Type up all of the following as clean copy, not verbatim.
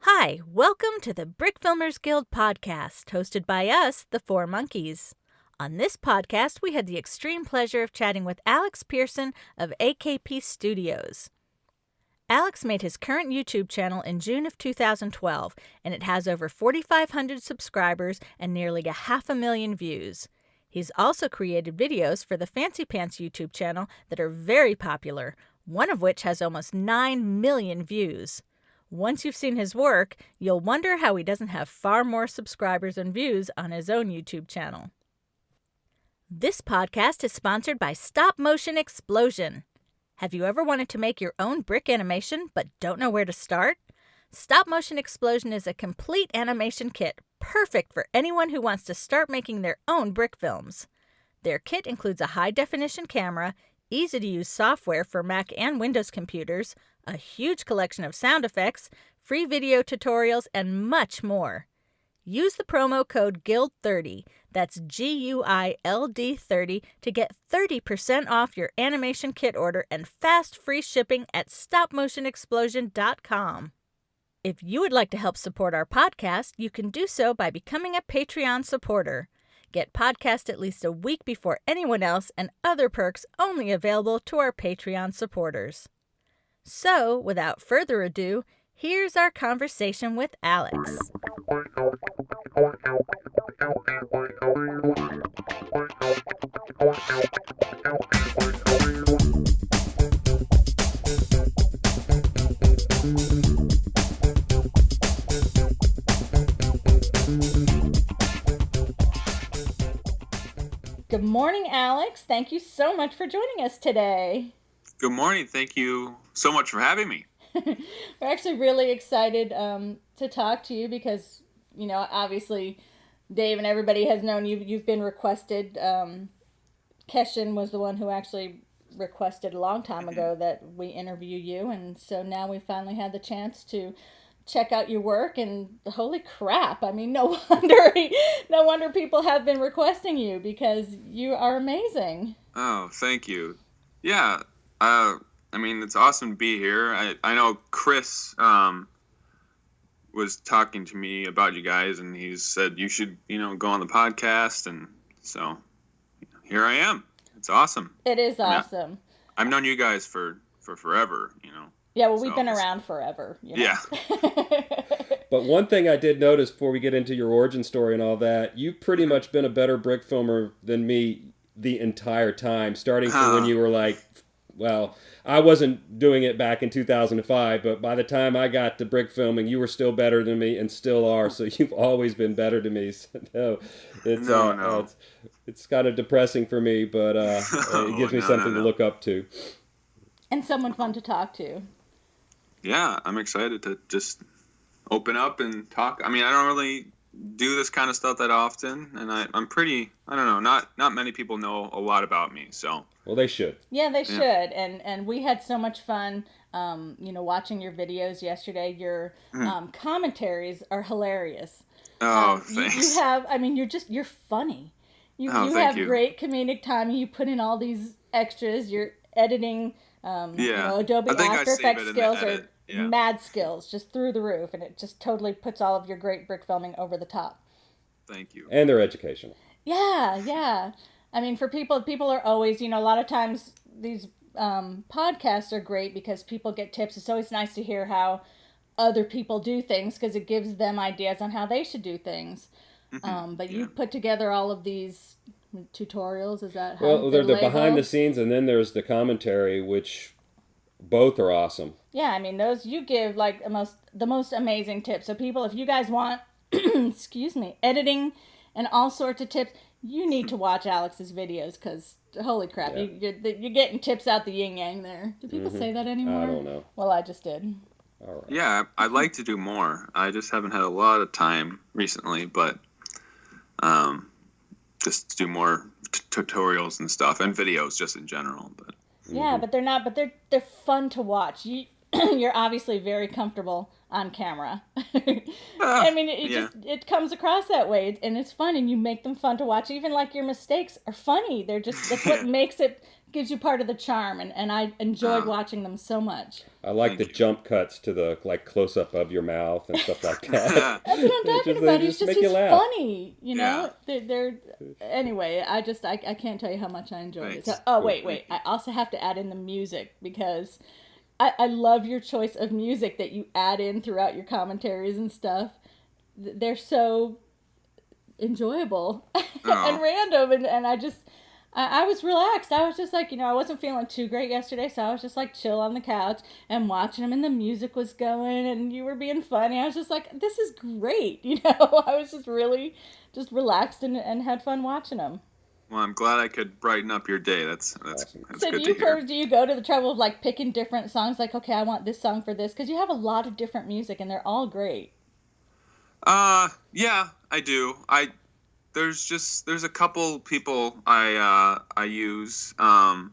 Hi, welcome to the Brick Filmers Guild podcast, hosted by us, the Four Monkeys. On this podcast, we had the extreme pleasure of chatting with Alex Pearson of AKPstudios. Alex made his current YouTube channel in June of 2012, and it has over 4,500 subscribers and nearly 500,000 views. He's also created videos for the Fancy Pants YouTube channel that are very popular, one of which has almost 9 million views. Once you've seen his work, you'll wonder how he doesn't have far more subscribers and views on his own YouTube channel. This podcast is sponsored by Stop Motion Explosion. Have you ever wanted to make your own brick animation but don't know where to start? Stop Motion Explosion is a complete animation kit perfect for anyone who wants to start making their own brick films. Their kit includes a high-definition camera, easy-to-use software for Mac and Windows computers, a huge collection of sound effects, free video tutorials, and much more. Use the promo code GUILD30, that's GUILD 30, to get 30% off your animation kit order and fast free shipping at stopmotionexplosion.com. If you would like to help support our podcast, you can do so by becoming a Patreon supporter. Get podcast at least a week before anyone else and other perks only available to our Patreon supporters. So, without further ado, here's our conversation with Alex. Good morning, Alex. Thank you so much for joining us today. Good morning. Thank you so much for having me. We're actually really excited to talk to you because, obviously Dave and everybody has known you've been requested. Keshin was the one who actually requested a long time ago that we interview you, and so now we finally had the chance to check out your work, and holy crap, I mean, no wonder people have been requesting you because you are amazing. Oh, thank you. Yeah, it's awesome to be here. I know Chris was talking to me about you guys, and he said you should, go on the podcast, and so here I am. It's awesome. It is awesome. I've known you guys for forever, Yeah, well, we've been around forever. Yeah. But one thing I did notice before we get into your origin story and all that, you've pretty much been a better brick filmer than me the entire time, starting from when you were like, well, I wasn't doing it back in 2005, but by the time I got to brick filming, you were still better than me and still are, so you've always been better to me. So it's kind of depressing for me, but it gives me something to look up to. And someone fun to talk to. Yeah, I'm excited to just open up and talk. I mean, I don't really do this kind of stuff that often, and I'm pretty, I don't know, not many people know a lot about me, so. Well, they should. Yeah, they should, and we had so much fun, watching your videos yesterday. Your commentaries are hilarious. Oh, thanks. You have, you're funny. You have great comedic timing. You put in all these extras. Your editing, Adobe After Effects skills are mad skills, just through the roof, and it just totally puts all of your great brick filming over the top. Thank you. And they're educational. Yeah. I mean, for people are always, a lot of times these podcasts are great because people get tips. It's always nice to hear how other people do things because it gives them ideas on how they should do things. But you put together all of these tutorials, is that how? Well, they're the behind the scenes, and then there's the commentary, which both are awesome. Yeah, I mean, those you give like the most amazing tips. So people, if you guys want, editing and all sorts of tips, you need to watch Alex's videos because holy crap, you're getting tips out the yin yang there. Do people say that anymore? I don't know. Well, I just did. All right. Yeah, I'd like to do more. I just haven't had a lot of time recently, but just do more tutorials and stuff and videos just in general. But yeah, but they're fun to watch. You're obviously very comfortable on camera. I mean, it comes across that way, and it's fun, and you make them fun to watch. Even like your mistakes are funny. They're just that's what makes it gives you part of the charm, and I enjoyed watching them so much. I like the jump cuts to the close up of your mouth and stuff like that. That's what I'm talking about. He's funny, you know. Yeah. They're anyway. I can't tell you how much I enjoyed it. So, wait. I also have to add in the music because I love your choice of music that you add in throughout your commentaries and stuff. They're so enjoyable and random, and I was relaxed. I was just like, I wasn't feeling too great yesterday, so I was just like chill on the couch and watching them, and the music was going, and you were being funny. I was just like, this is great, I was just really just relaxed and had fun watching them. Well, I'm glad I could brighten up your day. That's awesome. So good to hear. Do you go to the trouble of like picking different songs? Like, okay, I want this song for this, because you have a lot of different music, and they're all great. Yeah, I do. There's a couple people I use. They're on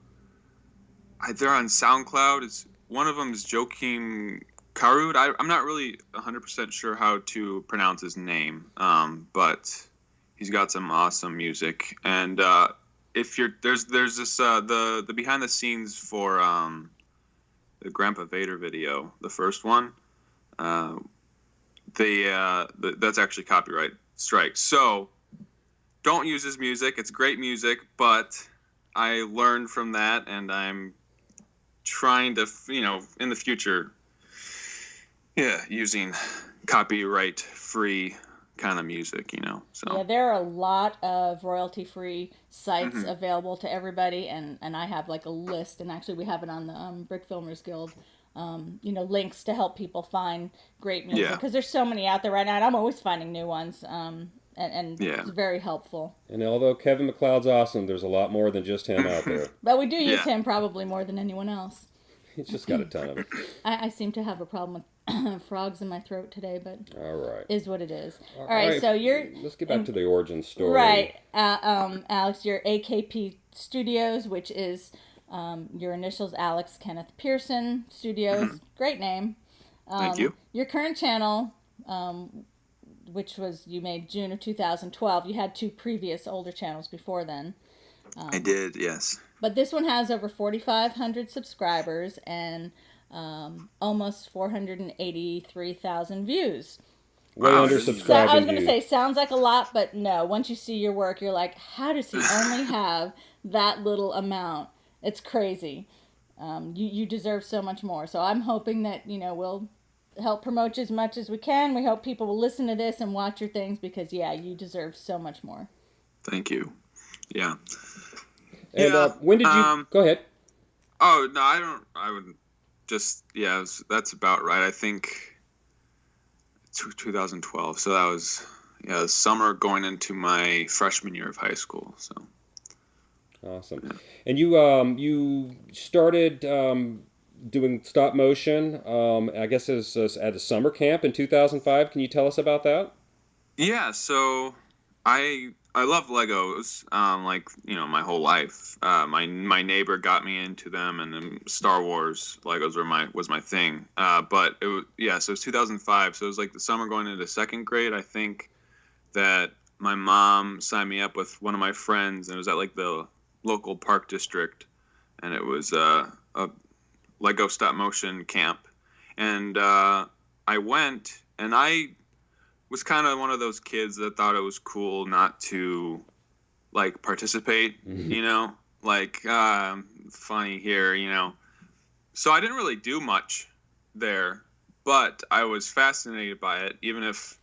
SoundCloud. One of them is Joachim Karud. I'm not really 100% sure how to pronounce his name, but he's got some awesome music. And if there's this the behind the scenes for the Grandpa Vader video, the first one. That's actually copyright strike. So don't use his music. It's great music, but I learned from that, and I'm trying to, in the future, using copyright-free kind of music, So yeah, there are a lot of royalty-free sites available to everybody, and I have like a list, and actually we have it on the Brick Filmers Guild. Links to help people find great music, because there's so many out there right now, and I'm always finding new ones. And it's very helpful. And although Kevin MacLeod's awesome, there's a lot more than just him out there. But we do use him probably more than anyone else. He's just got a ton of it. I seem to have a problem with frogs in my throat today, but all right, is what it is. All right, so let's get back to the origin story. Right, Alex, you're AKPstudios, which is your initials, Alex Kenneth Pearson Studios. Great name. Thank you. Your current channel, which was you made June of 2012. You had two previous older channels before then. I did, yes. But this one has over 4,500 subscribers and almost 483,000 views. Way under subscribing. I was going to say, sounds like a lot, but no. Once you see your work, you're like, how does he only have that little amount? It's crazy. You deserve so much more. So I'm hoping that, we'll help promote you as much as we can. We hope people will listen to this and watch your things because, you deserve so much more. Thank you. Yeah. And when did you... Go ahead. Oh, no, I would just... Yeah, that's about right. I think 2012. So that was, summer going into my freshman year of high school, so... Awesome. Yeah. And you started doing stop motion, I guess as at a summer camp in 2005. Can you tell us about that? Yeah, so I love Legos, my whole life. My neighbor got me into them, and then Star Wars Legos was my thing. But it was, so it was 2005. So it was like the summer going into second grade, I think, that my mom signed me up with one of my friends, and it was at like the local park district, and it was a Lego stop motion camp, and I went, and I was kind of one of those kids that thought it was cool not to like participate, funny here, so I didn't really do much there, but I was fascinated by it, even if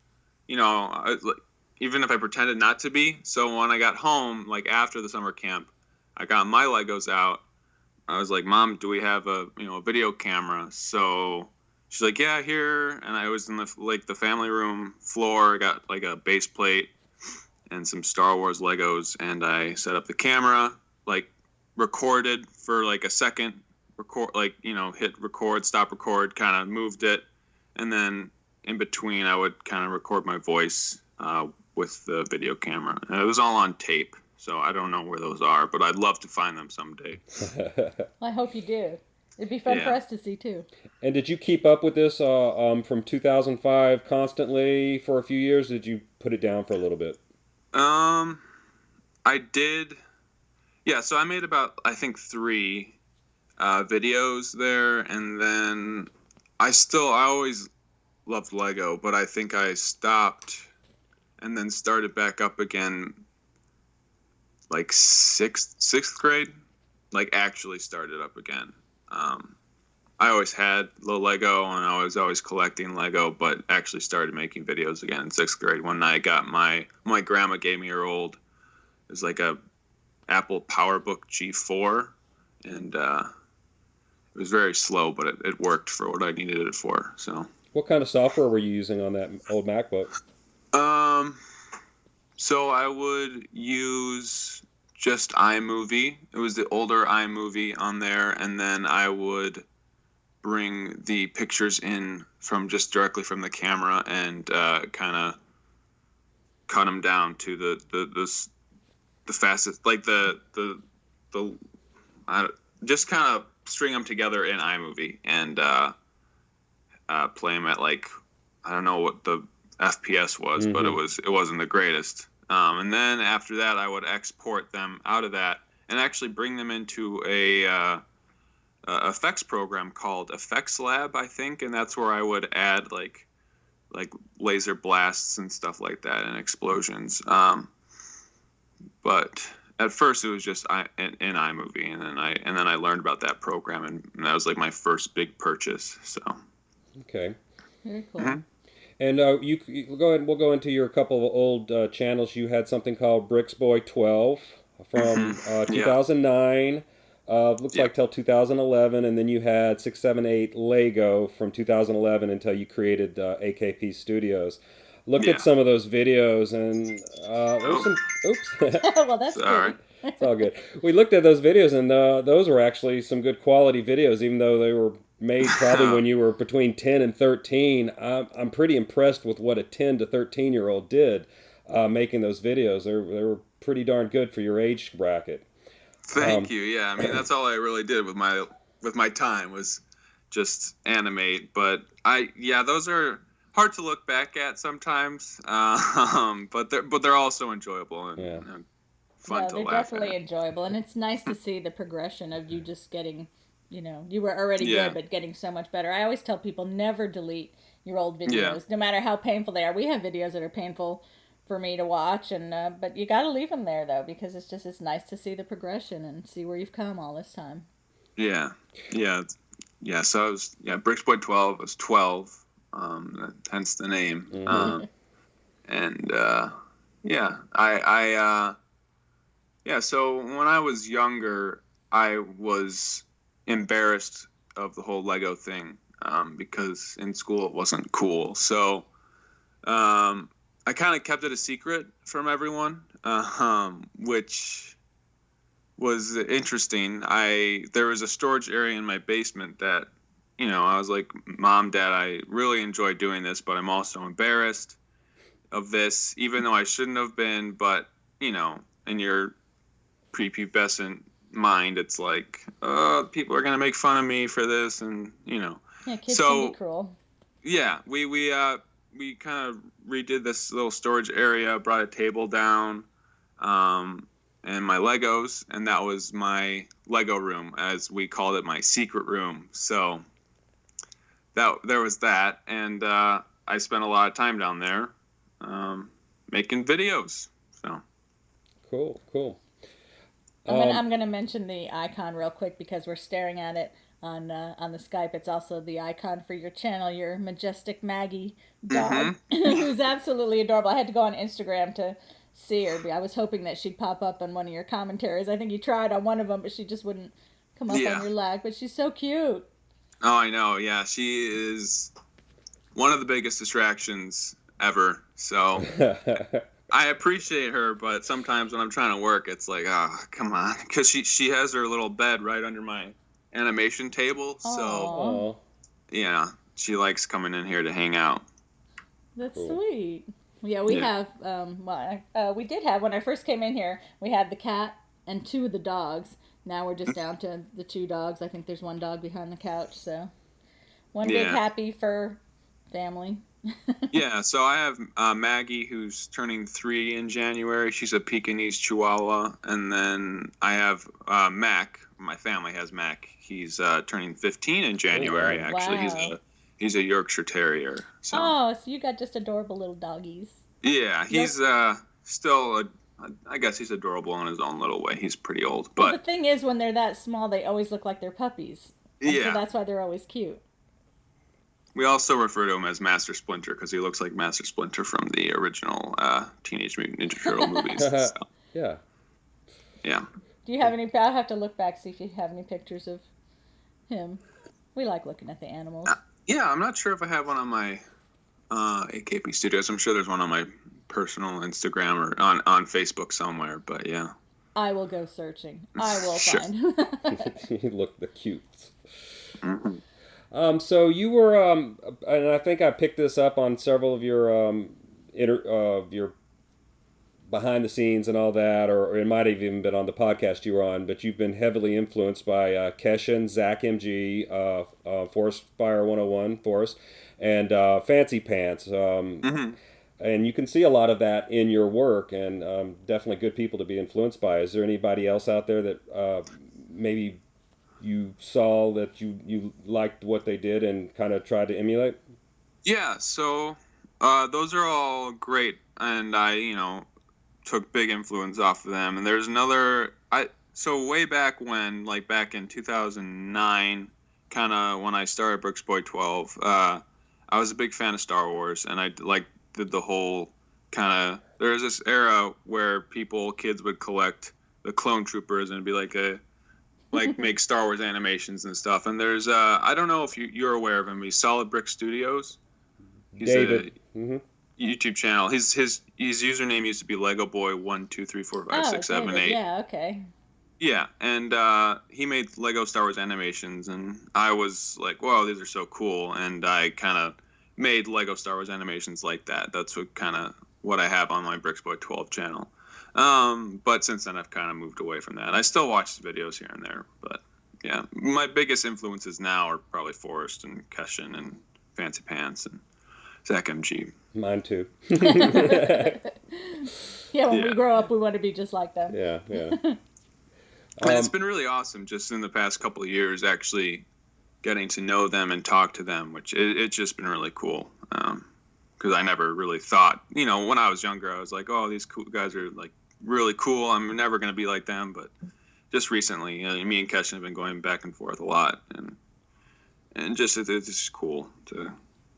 I pretended not to be. So when I got home, like after the summer camp, I got my Legos out. I was like, Mom, do we have a video camera? So she's like, yeah, here. And I was in the family room floor. I got like a base plate and some Star Wars Legos, and I set up the camera, like recorded for like a second, hit record, stop record, kind of moved it, and then in between I would kind of record my voice with the video camera. And it was all on tape. So I don't know where those are, but I'd love to find them someday. Well, I hope you do. It'd be fun for us to see, too. And did you keep up with this from 2005 constantly for a few years? Or did you put it down for a little bit? I did. Yeah, so I made about, I think, 3 videos there, and then I always loved Lego, but I think I stopped and then started back up again like sixth grade, like actually started up again. I always had the Lego, and I was always collecting Lego, but actually started making videos again in 6th grade when I got my grandma gave me her old, it was like a Apple PowerBook G4, and it was very slow, but it worked for what I needed it for. So. What kind of software were you using on that old MacBook? So I would use just iMovie. It was the older iMovie on there, and then I would bring the pictures in from just directly from the camera and kind of cut them down to the fastest, like just kind of string them together in iMovie and play them at, like, I don't know what the FPS was, but it wasn't the greatest. And then after that, I would export them out of that and actually bring them into a effects program called Effects Lab, I think, and that's where I would add like laser blasts and stuff like that and explosions. But at first it was just in iMovie, and then I learned about that program, and that was like my first big purchase. So. Okay. Very cool. Mm-hmm. And you go ahead. We'll go into your couple of old channels. You had something called Bricksboy 12 from 2009. Looks like till 2011, and then you had 678 Lego from 2011 until you created AKPstudios. Looked at some of those videos, and there's some. Oops. Well, that's Sorry. good. It's all good. We looked at those videos, and those were actually some good quality videos, even though they were made probably when you were between 10 and 13. I'm pretty impressed with what a 10 to 13-year-old did making those videos. They were pretty darn good for your age bracket. Thank you. Yeah, I mean, that's all I really did with my time was just animate. But those are hard to look back at sometimes. But they're also enjoyable and fun to they're laugh definitely at. enjoyable, and it's nice to see the progression of you just getting, you were already good, but getting so much better. I always tell people never delete your old videos, no matter how painful they are. We have videos that are painful for me to watch, and but you got to leave them there though, because it's nice to see the progression and see where you've come all this time. Yeah. So I was Bricksboy 12 was 12, hence the name. Mm-hmm. So when I was younger, I was embarrassed of the whole Lego thing because in school it wasn't cool. So I kind of kept it a secret from everyone, which was interesting. There was a storage area in my basement that, I was like, Mom, Dad, I really enjoy doing this, but I'm also embarrassed of this, even though I shouldn't have been. But, in your prepubescent mind, it's like, people are going to make fun of me for this. And, Yeah, kids can be cruel. Yeah, we kind of redid this little storage area, brought a table down, and my Legos, and that was my Lego room, as we called it, my secret room. So there was that, and I spent a lot of time down there making videos. So cool. I'm gonna mention the icon real quick because we're staring at it on the Skype. It's also the icon for your channel, your majestic Maggie dog, who's absolutely adorable. I had to go on Instagram to see her. I was hoping that she'd pop up on one of your commentaries. I think you tried on one of them, but she just wouldn't come up on your lag. But she's so cute. Oh, I know. Yeah, she is one of the biggest distractions ever. So I appreciate her, but sometimes when I'm trying to work, it's like, oh, come on. Because she has her little bed right under my animation table. So, she likes coming in here to hang out. That's sweet. Yeah, we have, we did have, when I first came in here, we had the cat and 2 of the dogs. Now we're just down to the 2 dogs. I think there's 1 dog behind the couch, so one big happy fur family. Yeah, so I have Maggie, who's turning 3 in January. She's a Pekingese Chihuahua. And then I have Mac. My family has Mac. He's turning 15 in January, wow. actually. Wow. He's a Yorkshire Terrier. So. Oh, so you got just adorable little doggies. Yeah, he's still, I guess he's adorable in his own little way. He's pretty old. But Well, the thing is, when they're that small, they always look like they're puppies. And yeah. so that's why they're always cute. We also refer to him as Master Splinter because he looks like Master Splinter from the original Teenage Mutant Ninja Turtle movies. So. Yeah. Yeah. Do you have any? I'll have to look back, see if you have any pictures of him. We like looking at the animals. Yeah, I'm not sure if I have one on my AKPstudios. I'm sure there's one on my personal Instagram or on Facebook somewhere, but yeah. I will go searching. I will Sure. find. You look the cute. Mm-hmm. So you were, and I think I picked this up on several of your your behind the scenes and all that, or it might have even been on the podcast you were on. But you've been heavily influenced by Keshin, Zach MG, Forest Fire 101, Forest, and Fancy Pants. Mm-hmm. And you can see a lot of that in your work, and definitely good people to be influenced by. Is there anybody else out there that maybe you saw that you liked what they did and kind of tried to emulate? Yeah, so those are all great, and I, took big influence off of them. And there's another, so way back when, like back in 2009, kind of when I started Brooks Boy 12, I was a big fan of Star Wars, and I did the whole kind of, there was this era where kids would collect the clone troopers and it'd be like make Star Wars animations and stuff. And there's I don't know if you're aware of him. He's Solid Brick Studios. He's David. a YouTube channel. His username used to be Lego Boy 1 2 3 4 5 6 7 8. Yeah, okay. Yeah, and he made Lego Star Wars animations, and I was like, "Whoa, these are so cool!" And I kind of made Lego Star Wars animations like that. That's what I have on my Bricks Boy 12 channel. But since then, I've kind of moved away from that. I still watch the videos here and there, but yeah, my biggest influences now are probably Forrest and Keshin and Fancy Pants and Zach MG. Mine too. Yeah, when we grow up, we want to be just like them. Yeah. And it's been really awesome just in the past couple of years actually getting to know them and talk to them, which it's just been really cool. Because I never really thought, when I was younger, I was like, oh, these cool guys are like really cool. I'm never going to be like them. But just recently, me and Keshin have been going back and forth a lot. And just it's just cool to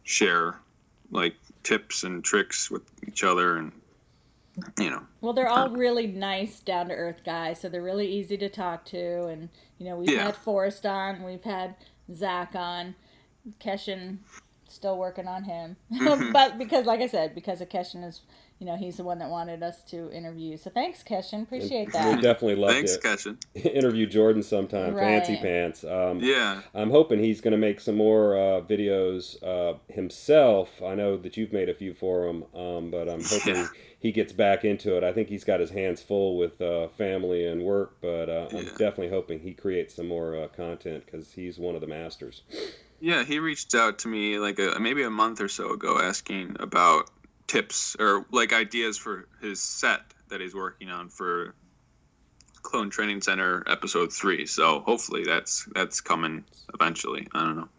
share like tips and tricks with each other and, Well, they're all really nice, down-to-earth guys, so they're really easy to talk to. And, we've had Forrest on, we've had Zach on, Keshin, still working on him. But because, like I said, because of Keshin is, he's the one that wanted us to interview. So thanks, Keshin. Appreciate that. We definitely love Thanks, it. Keshin. Interview Jordan sometime. Right. Fancy Pants. Yeah. I'm hoping he's going to make some more videos himself. I know that you've made a few for him, but I'm hoping he gets back into it. I think he's got his hands full with family and work, but I'm definitely hoping he creates some more content because he's one of the masters. Yeah, he reached out to me like maybe a month or so ago asking about tips or like ideas for his set that he's working on for Clone Training Center episode 3. So hopefully that's coming eventually. I don't know.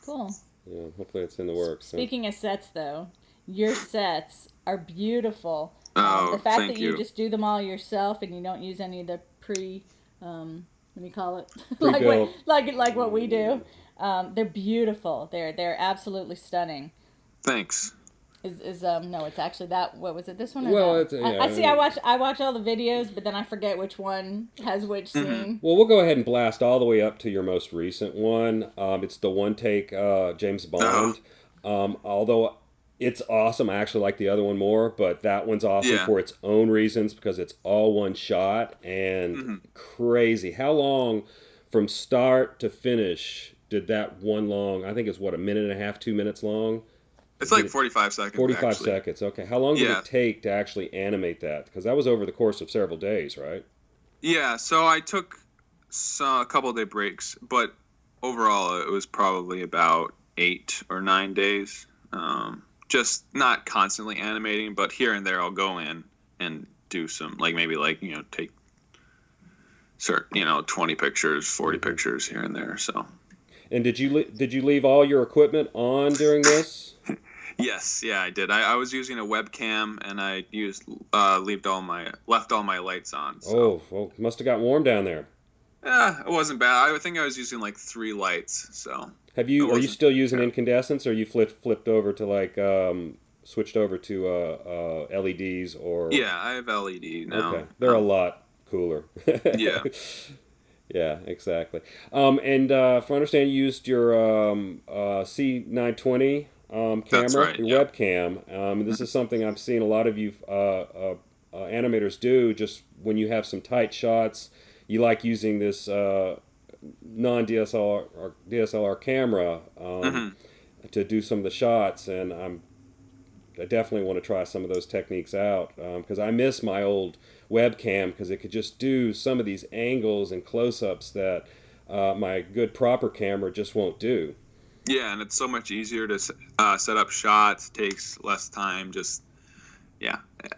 Cool. Yeah, hopefully it's in the works. Speaking of sets, though, your sets are beautiful. Oh, the fact thank that you you. just do them all yourself and you don't use any of the what do you call it? Pre-built. like what we do. They're beautiful. They're absolutely stunning. Thanks. No, it's actually that. What was it? This one? Or Well, that? it's, yeah, I see. I watch all the videos, but then I forget which one has which scene. Well, we'll go ahead and blast all the way up to your most recent one. It's the one take James Bond. Although it's awesome, I actually like the other one more, but that one's awesome for its own reasons because it's all one shot and crazy. How long from start to finish did that one long? I think it's a minute and a half, 2 minutes long. It's like 45 seconds. 45 actually. seconds. Okay. How long did it take to actually animate that? Because that was over the course of several days, right? Yeah. So I took a couple of day breaks, but overall it was probably about 8 or 9 days. just not constantly animating, but here and there I'll go in and do some, like maybe like, take 20 pictures, 40 pictures here and there. So. And did you leave all your equipment on during this? Yes, yeah, I did. I was using a webcam, and I left all my lights on. So. Oh, well, must have got warm down there. Yeah, it wasn't bad. I think I was using like 3 lights. So. Are you still using incandescents, or you flipped over to like switched over to LEDs or? Yeah, I have LED now. Okay, they're a lot cooler. Yeah. Yeah, exactly. And if I understand, you used your C920 camera, That's right, your webcam. This is something I've seen a lot of you animators do. Just when you have some tight shots, you like using this non-DSLR or DSLR camera to do some of the shots, and I definitely want to try some of those techniques out because I miss my old webcam because it could just do some of these angles and close-ups that my good proper camera just won't do. Yeah, and it's so much easier to set up shots. Takes less time. Just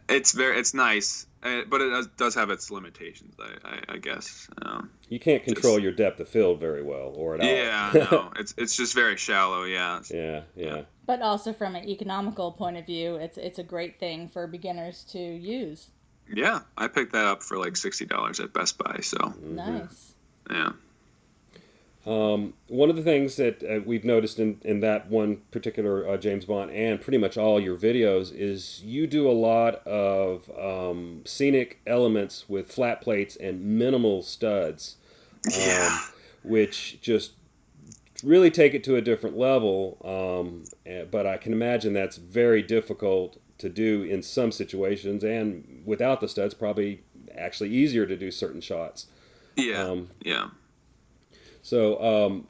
it's nice, but it does have its limitations. I guess. You can't control your depth of field very well, or at all. Yeah, no, it's just very shallow. Yeah. Yeah. But also from an economical point of view, it's a great thing for beginners to use. Yeah, I picked that up for like $60 at Best Buy. So nice. Yeah. One of the things that we've noticed in that one particular James Bond and pretty much all your videos is you do a lot of scenic elements with flat plates and minimal studs, which just really take it to a different level. But I can imagine that's very difficult to do in some situations, and without the studs, probably actually easier to do certain shots. Yeah. So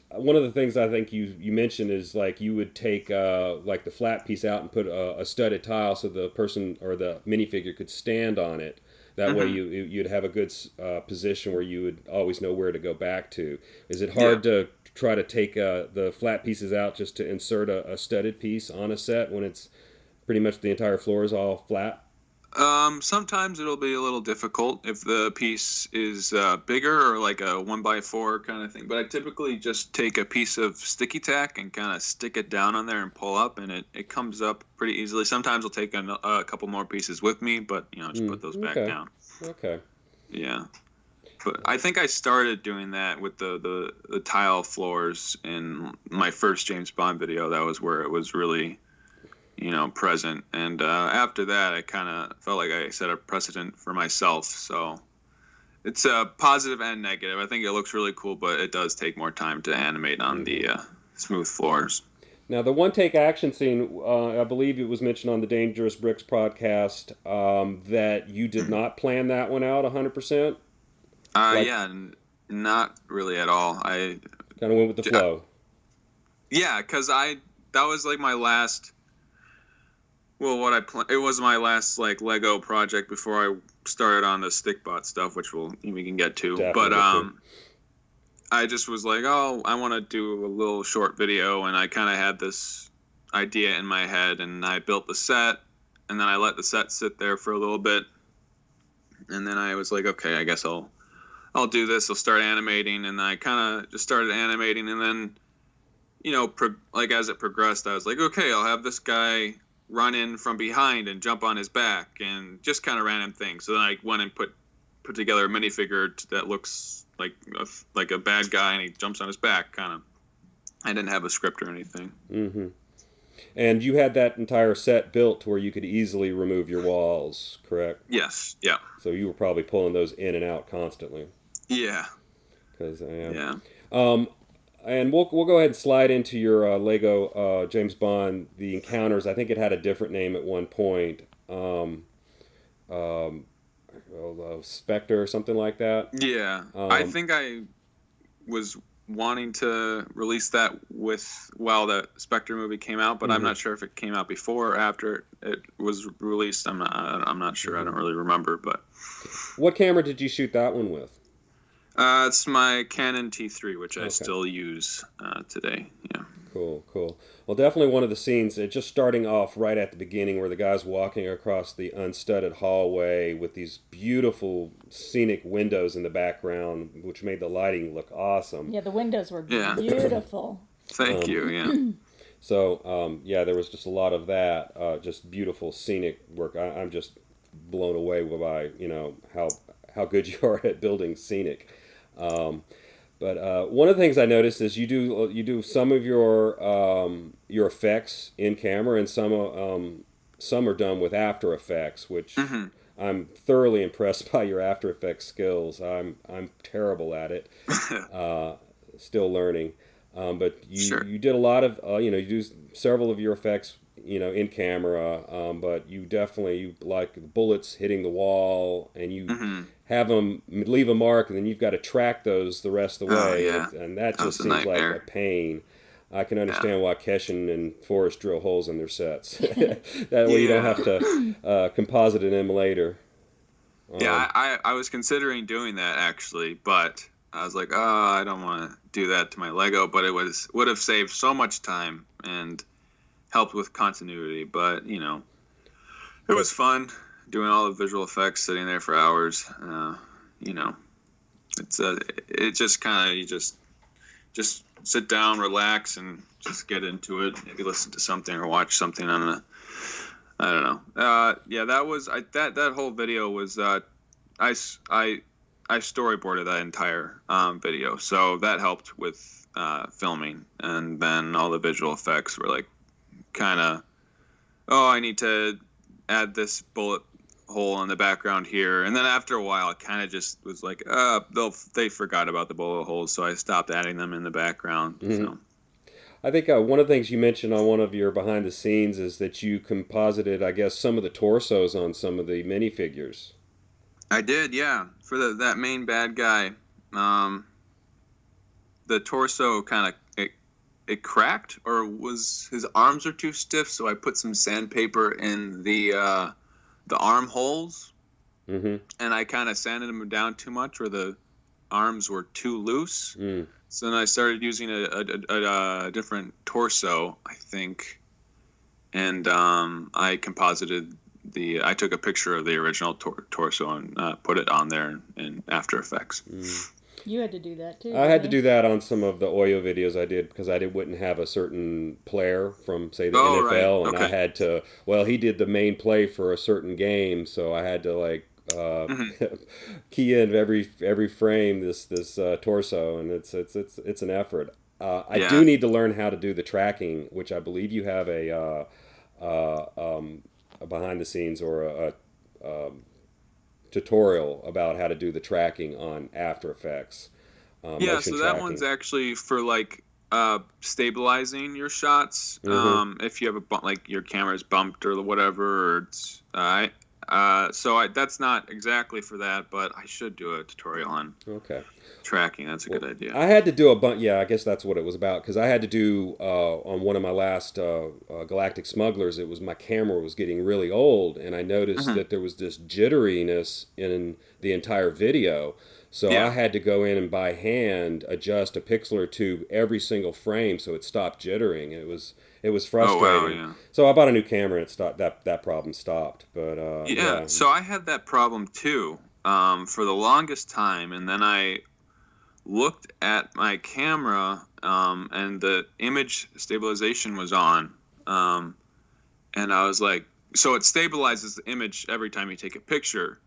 one of the things I think you mentioned is like you would take like the flat piece out and put a studded tile so the person or the minifigure could stand on it. That way you'd have a good position where you would always know where to go back to. Is it hard to try to take the flat pieces out just to insert a studded piece on a set when it's pretty much the entire floor is all flat? Sometimes it'll be a little difficult if the piece is bigger or like a 1x4 kind of thing. But I typically just take a piece of sticky tack and kind of stick it down on there and pull up, and it comes up pretty easily. Sometimes I'll take a couple more pieces with me, but just put those back down. Okay. Yeah. But I think I started doing that with the tile floors in my first James Bond video. That was where it was really present, and after that I kind of felt like I set a precedent for myself, so it's a positive and negative. I think it looks really cool, but it does take more time to animate on the smooth floors. Now the one-take action scene, I believe it was mentioned on the Dangerous Bricks podcast that you did not plan that one out 100%? Yeah, not really at all. I kind of went with the flow. Yeah, because that was like my last... Well, it was my last like Lego project before I started on the Stickbot stuff, which we can get to. Definitely. But I just was like, I want to do a little short video, and I kind of had this idea in my head, and I built the set, and then I let the set sit there for a little bit, and then I was like, okay, I guess I'll do this. I'll start animating, and I kind of just started animating, and then like as it progressed, I was like, okay, I'll have this guy run in from behind and jump on his back, and just kind of random things. So then I went and put together a minifigure that looks like a bad guy, and he jumps on his back. Kind of. I didn't have a script or anything. Mm-hmm. And you had that entire set built to where you could easily remove your walls, correct? Yes. Yeah. So you were probably pulling those in and out constantly. Yeah. Yeah. And we'll go ahead and slide into your Lego James Bond, The Encounters. I think it had a different name at one point. Spectre or something like that. Yeah. I think I was wanting to release that while the Spectre movie came out, but I'm not sure if it came out before or after it was released. I'm not sure. I don't really remember. But what camera did you shoot that one with? It's my Canon T3, which I still use today. Yeah. Cool. Well, definitely one of the scenes, just starting off right at the beginning where the guy's walking across the unstudded hallway with these beautiful scenic windows in the background, which made the lighting look awesome. Yeah, the windows were beautiful. Thank you, yeah. So, there was just a lot of that, just beautiful scenic work. I'm just blown away by, how good you are at building scenic. But one of the things I noticed is you do some of your effects in camera, and some are done with After Effects, which I'm thoroughly impressed by your After Effects skills. I'm terrible at it, still learning. But you did a lot of you do several of your effects in camera, but you like bullets hitting the wall, and you have them leave a mark, and then you've got to track those the rest of the way, and that just seems like a pain. I can understand why Keshin and Forrest drill holes in their sets. That way you don't have to composite an M later. I was considering doing that actually, but I was like, I don't want to do that to my Lego, but it would have saved so much time and helped with continuity. But it was fun doing all the visual effects, sitting there for hours. It's it just kind of you just sit down, relax, and just get into it. Maybe listen to something or watch something on I don't know. That was that whole video was I storyboarded that entire video, so that helped with filming, and then all the visual effects were like kind of, I need to add this bullet hole in the background here, and then after a while it kind of just was like they forgot about the bullet holes, so I stopped adding them in the background. So I think one of the things you mentioned on one of your behind the scenes is that you composited, I guess, some of the torsos on some of the minifigures. I did, yeah. For that main bad guy, the torso kind of it cracked, or was his arms are too stiff, so I put some sandpaper in the arm holes, and I kind of sanded them down too much, or the arms were too loose. So then I started using a different torso, I think, and I composited I took a picture of the original torso and put it on there in After Effects. You had to do that too. I had to do that on some of the Oyo videos I did, because I wouldn't have a certain player from, say, the NFL, and I had to. Well, he did the main play for a certain game, so I had to key in every frame this torso, and it's an effort. I do need to learn how to do the tracking, which I believe you have a behind the scenes or a tutorial about how to do the tracking on After Effects. So that one's actually for stabilizing your shots. If you have your camera's bumped or whatever, or it's that's not exactly for that, but I should do a tutorial on tracking. That's a good idea. I had to do I guess that's what it was about, because I had to do on one of my last Galactic Smugglers, it was my camera was getting really old, and I noticed that there was this jitteriness in the entire video. So I had to go in and by hand adjust a pixel or two every single frame so it stopped jittering. It was frustrating. Oh, wow, So I bought a new camera, and it stopped. That problem stopped. But so I had that problem too for the longest time, and then I looked at my camera and the image stabilization was on, and I was like, so it stabilizes the image every time you take a picture.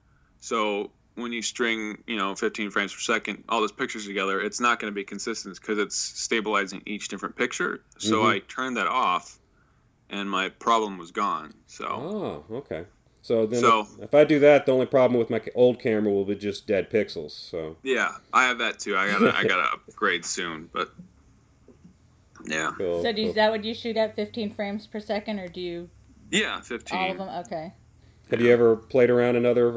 So when you string 15 frames per second all those pictures together, it's not going to be consistent because it's stabilizing each different picture. So I turned that off, and my problem was gone. So okay. So then if I do that, the only problem with my old camera will be just dead pixels. So yeah, I have that too. I gotta upgrade soon, but yeah. Cool. So is that what you shoot at, 15 frames per second, or do you? Yeah, 15. All of them. Okay. Have you ever played around in other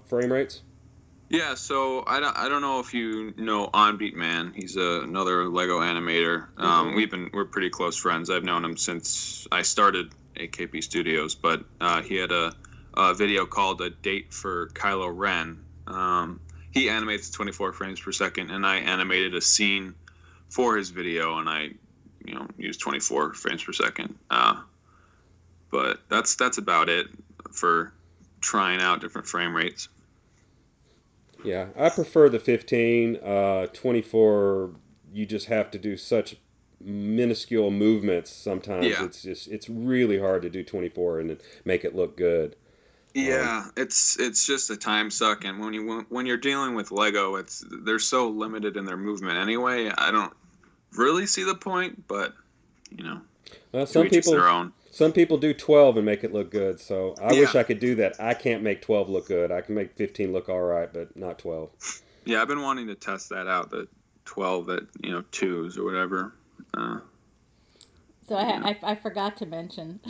frame rates? Yeah, so I don't know if you know OnBeat Man. He's another Lego animator. We're pretty close friends. I've known him since I started AKPstudios, but he had a video called A Date for Kylo Ren. He animates 24 frames per second, and I animated a scene for his video, and I use 24 frames per second. But that's about it for trying out different frame rates. Yeah, I prefer the 15. 24, you just have to do such minuscule movements sometimes. Yeah. It's really hard to do 24 and make it look good. Yeah, it's just a time suck, and when you're dealing with Lego, they're so limited in their movement anyway. I don't really see the point, but Well, to each their own. Some people do 12 and make it look good, so I wish I could do that. I can't make 12 look good. I can make 15 look all right, but not 12. Yeah, I've been wanting to test that out, the 12 at 2s or whatever. So I forgot to mention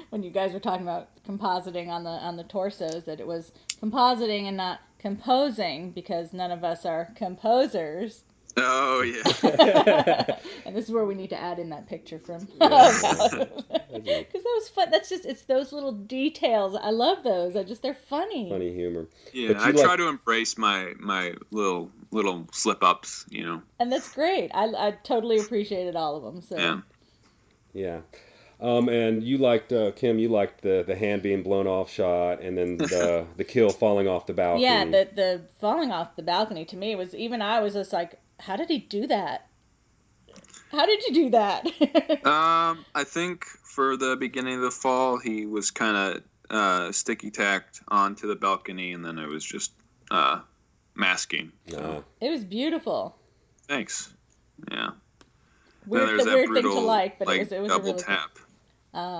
when you guys were talking about compositing on the torsos that it was compositing and not composing, because none of us are composers. Oh yeah. And this is where we need to add in that picture from. Because that was fun. It's those little details. I love those. They're funny. Funny humor. Yeah, I try to embrace my little slip ups, And that's great. I totally appreciated all of them. So. Yeah. Yeah. And you liked, Kim, the hand being blown off shot, and then the kill falling off the balcony. Yeah, the falling off the balcony to me I was just like, how did he do that? How did you do that? I think for the beginning of the fall, he was kind of sticky tacked onto the balcony, and then it was just masking. So. It was beautiful. Thanks. Yeah. Weird thing to like, but it was double a really tap.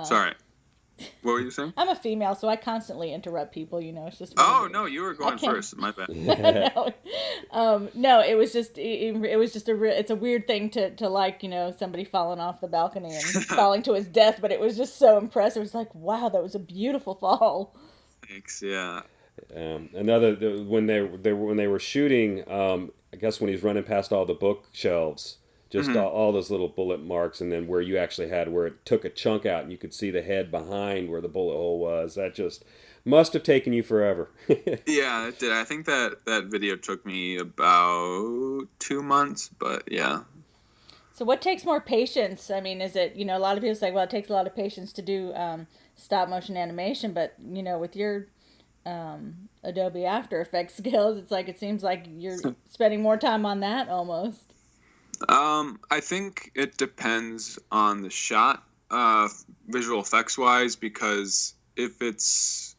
Sorry. What were you saying? I'm a female, so I constantly interrupt people. It's just. No, you were going first. My bad. No, it was just it's a weird thing to like, somebody falling off the balcony and falling to his death, but it was just so impressive. It's like, wow, that was a beautiful fall. Thanks. Yeah. When they were shooting, I guess when he's running past all the bookshelves. Just all those little bullet marks, and then where you actually had where it took a chunk out, and you could see the head behind where the bullet hole was. That just must have taken you forever. Yeah, it did. I think that video took me about 2 months, but yeah. So what takes more patience? I mean, is it, a lot of people say, well, it takes a lot of patience to do stop motion animation, but, with your Adobe After Effects skills, it's like, it seems like you're spending more time on that almost. I think it depends on the shot, visual effects wise, because if it's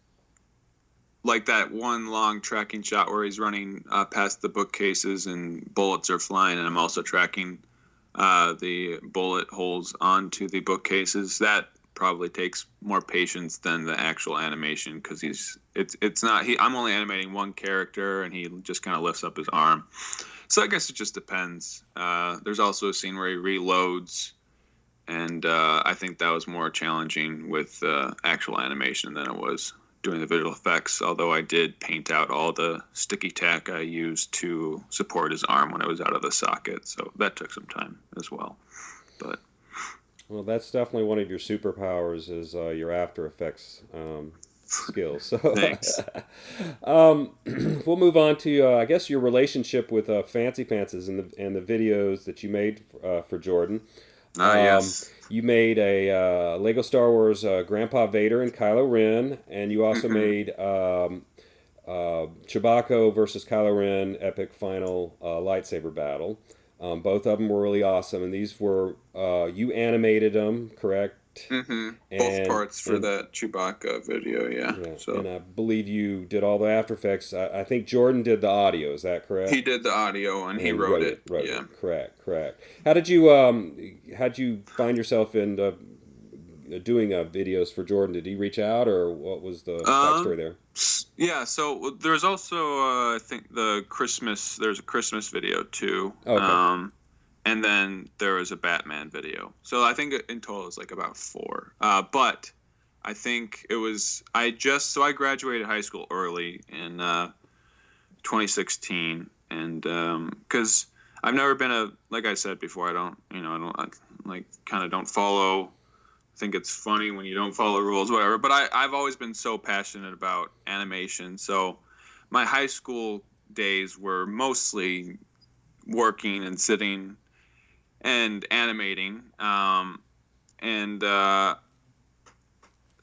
like that one long tracking shot where he's running past the bookcases and bullets are flying, and I'm also tracking the bullet holes onto the bookcases, that probably takes more patience than the actual animation, because I'm only animating one character and he just kind of lifts up his arm. So I guess it just depends. There's also a scene where he reloads, and I think that was more challenging with actual animation than it was doing the visual effects, although I did paint out all the sticky tack I used to support his arm when it was out of the socket, so that took some time as well. Well, that's definitely one of your superpowers is your After Effects skills. So, thanks. We'll move on to I guess your relationship with Fancy Pantses and the videos that you made for Jordan. Yes. You made a Lego Star Wars Grandpa Vader and Kylo Ren, and you also made Chewbacca versus Kylo Ren epic final lightsaber battle. Both of them were really awesome, and these were you animated them, correct? Both parts for that Chewbacca video, yeah. So. And I believe you did all the After Effects. I think Jordan did the audio. Is that correct? He did the audio and he wrote it. Yeah, correct. How'd you find yourself in doing videos for Jordan? Did he reach out, or what was the backstory there? Yeah, so there's also I think there's a Christmas video too. Okay. And then there was a Batman video. So I think in total it's like about 4. But I think it was I graduated high school early in 2016, and because I've never been like I said before, I don't follow. I think it's funny when you don't follow rules, whatever. But I've always been so passionate about animation. So my high school days were mostly working and sitting and animating.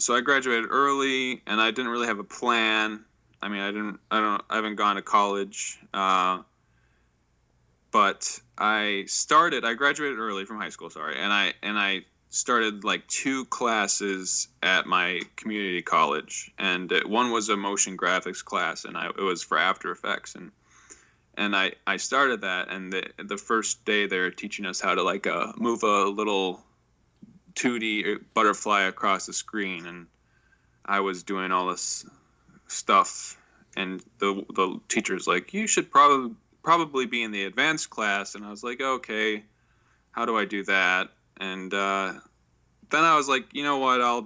So I graduated early, and I didn't really have a plan. I mean, I haven't gone to college, but I graduated early from high school, sorry, and I started like 2 classes at my community college, and one was a motion graphics class, and it was for After Effects, and I started that, and the first day they were teaching us how to like move a little 2D butterfly across the screen, and I was doing all this stuff, and the teacher's like, you should probably be in the advanced class, and I was like, okay, how do I do that? And then I was like, you know what, I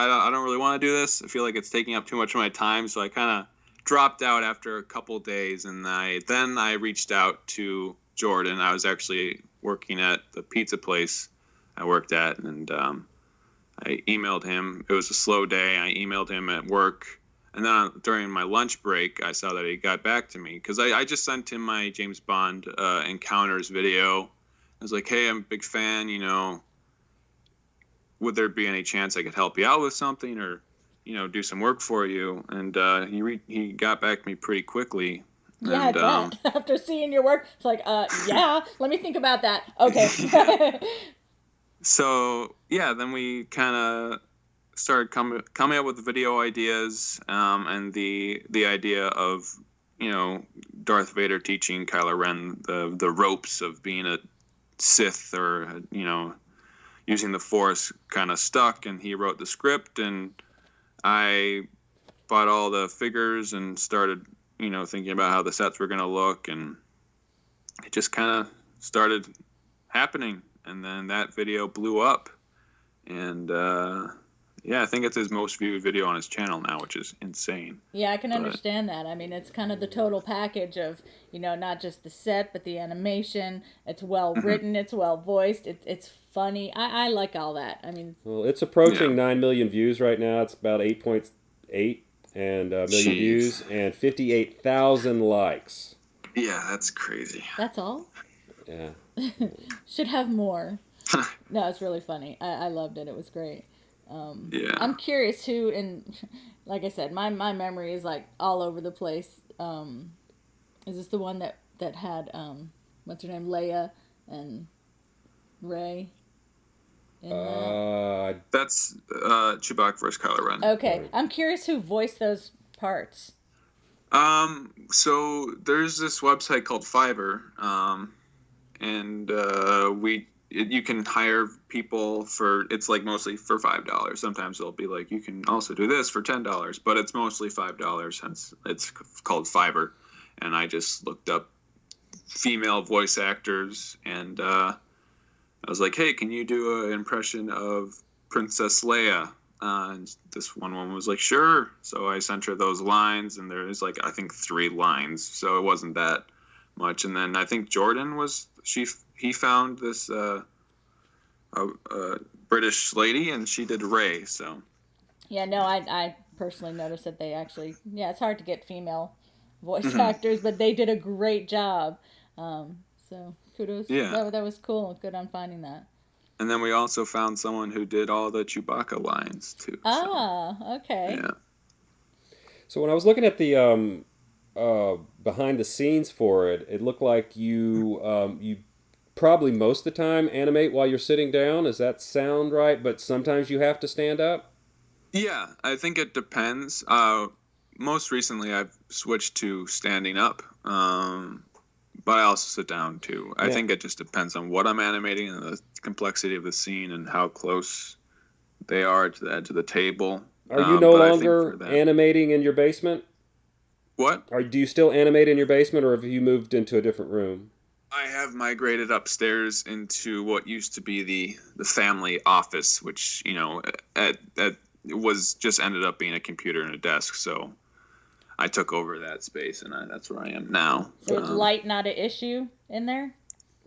don't really want to do this. I feel like it's taking up too much of my time, so I kind of dropped out after a couple days, and then I reached out to Jordan. I was actually working at the pizza place I worked at, and I emailed him. It was a slow day. I emailed him at work, and then during my lunch break, I saw that he got back to me, because I just sent him my James Bond Encounters video. I was like, hey, I'm a big fan, would there be any chance I could help you out with something, or do some work for you? And he got back to me pretty quickly. Yeah, and, I bet. After seeing your work, it's like, yeah, let me think about that. Okay. So yeah, then we kind of started coming up with video ideas, and the idea of Darth Vader teaching Kylo Ren the ropes of being a Sith, or using the Force, kind of stuck. And he wrote the script, and I bought all the figures and started thinking about how the sets were going to look, and it just kind of started happening. And then that video blew up, and yeah, I think it's his most viewed video on his channel now, which is insane. Yeah, I can understand that. I mean, it's kind of the total package of, not just the set, but the animation. It's well written, it's well voiced, it's funny. I like all that. I mean, well, it's approaching 9 million views right now. It's about 8.8 and million views and 58,000 likes. Yeah, that's crazy. That's all? Yeah. Should have more. No, it's really funny. I loved it. It was great. Yeah. I'm curious who, and like I said, my memory is like all over the place. Is this the one that had what's her name, Leia and Rey? That's Chewbacca vs. Kylo Ren. Okay, I'm curious who voiced those parts. So there's this website called Fiverr, and you can hire people it's like mostly for $5. Sometimes it'll be like, you can also do this for $10, but it's mostly $5, hence it's called Fiverr. And I just looked up female voice actors, and I was like, hey, can you do an impression of Princess Leia? And this one woman was like, sure. So I sent her those lines, and there's like, I think 3 lines, so it wasn't that much. And then I think Jordan he found this British lady, and she did Rey. So yeah, no, I personally noticed that they actually, it's hard to get female voice actors, but they did a great job. So kudos. Yeah, that was cool. Good on finding that. And then we also found someone who did all the Chewbacca lines too. Okay. Yeah. So when I was looking at the behind the scenes for it, it looked like you probably most of the time animate while you're sitting down. Does that sound right? But sometimes you have to stand up? Yeah, I think it depends. Most recently, I've switched to standing up, but I also sit down too. I think it just depends on what I'm animating and the complexity of the scene and how close they are to the edge of the table. Are you no longer animating in your basement? What? Do you still animate in your basement, or have you moved into a different room? I have migrated upstairs into what used to be the family office, which was just ended up being a computer and a desk. So I took over that space, and that's where I am now. So is light not an issue in there?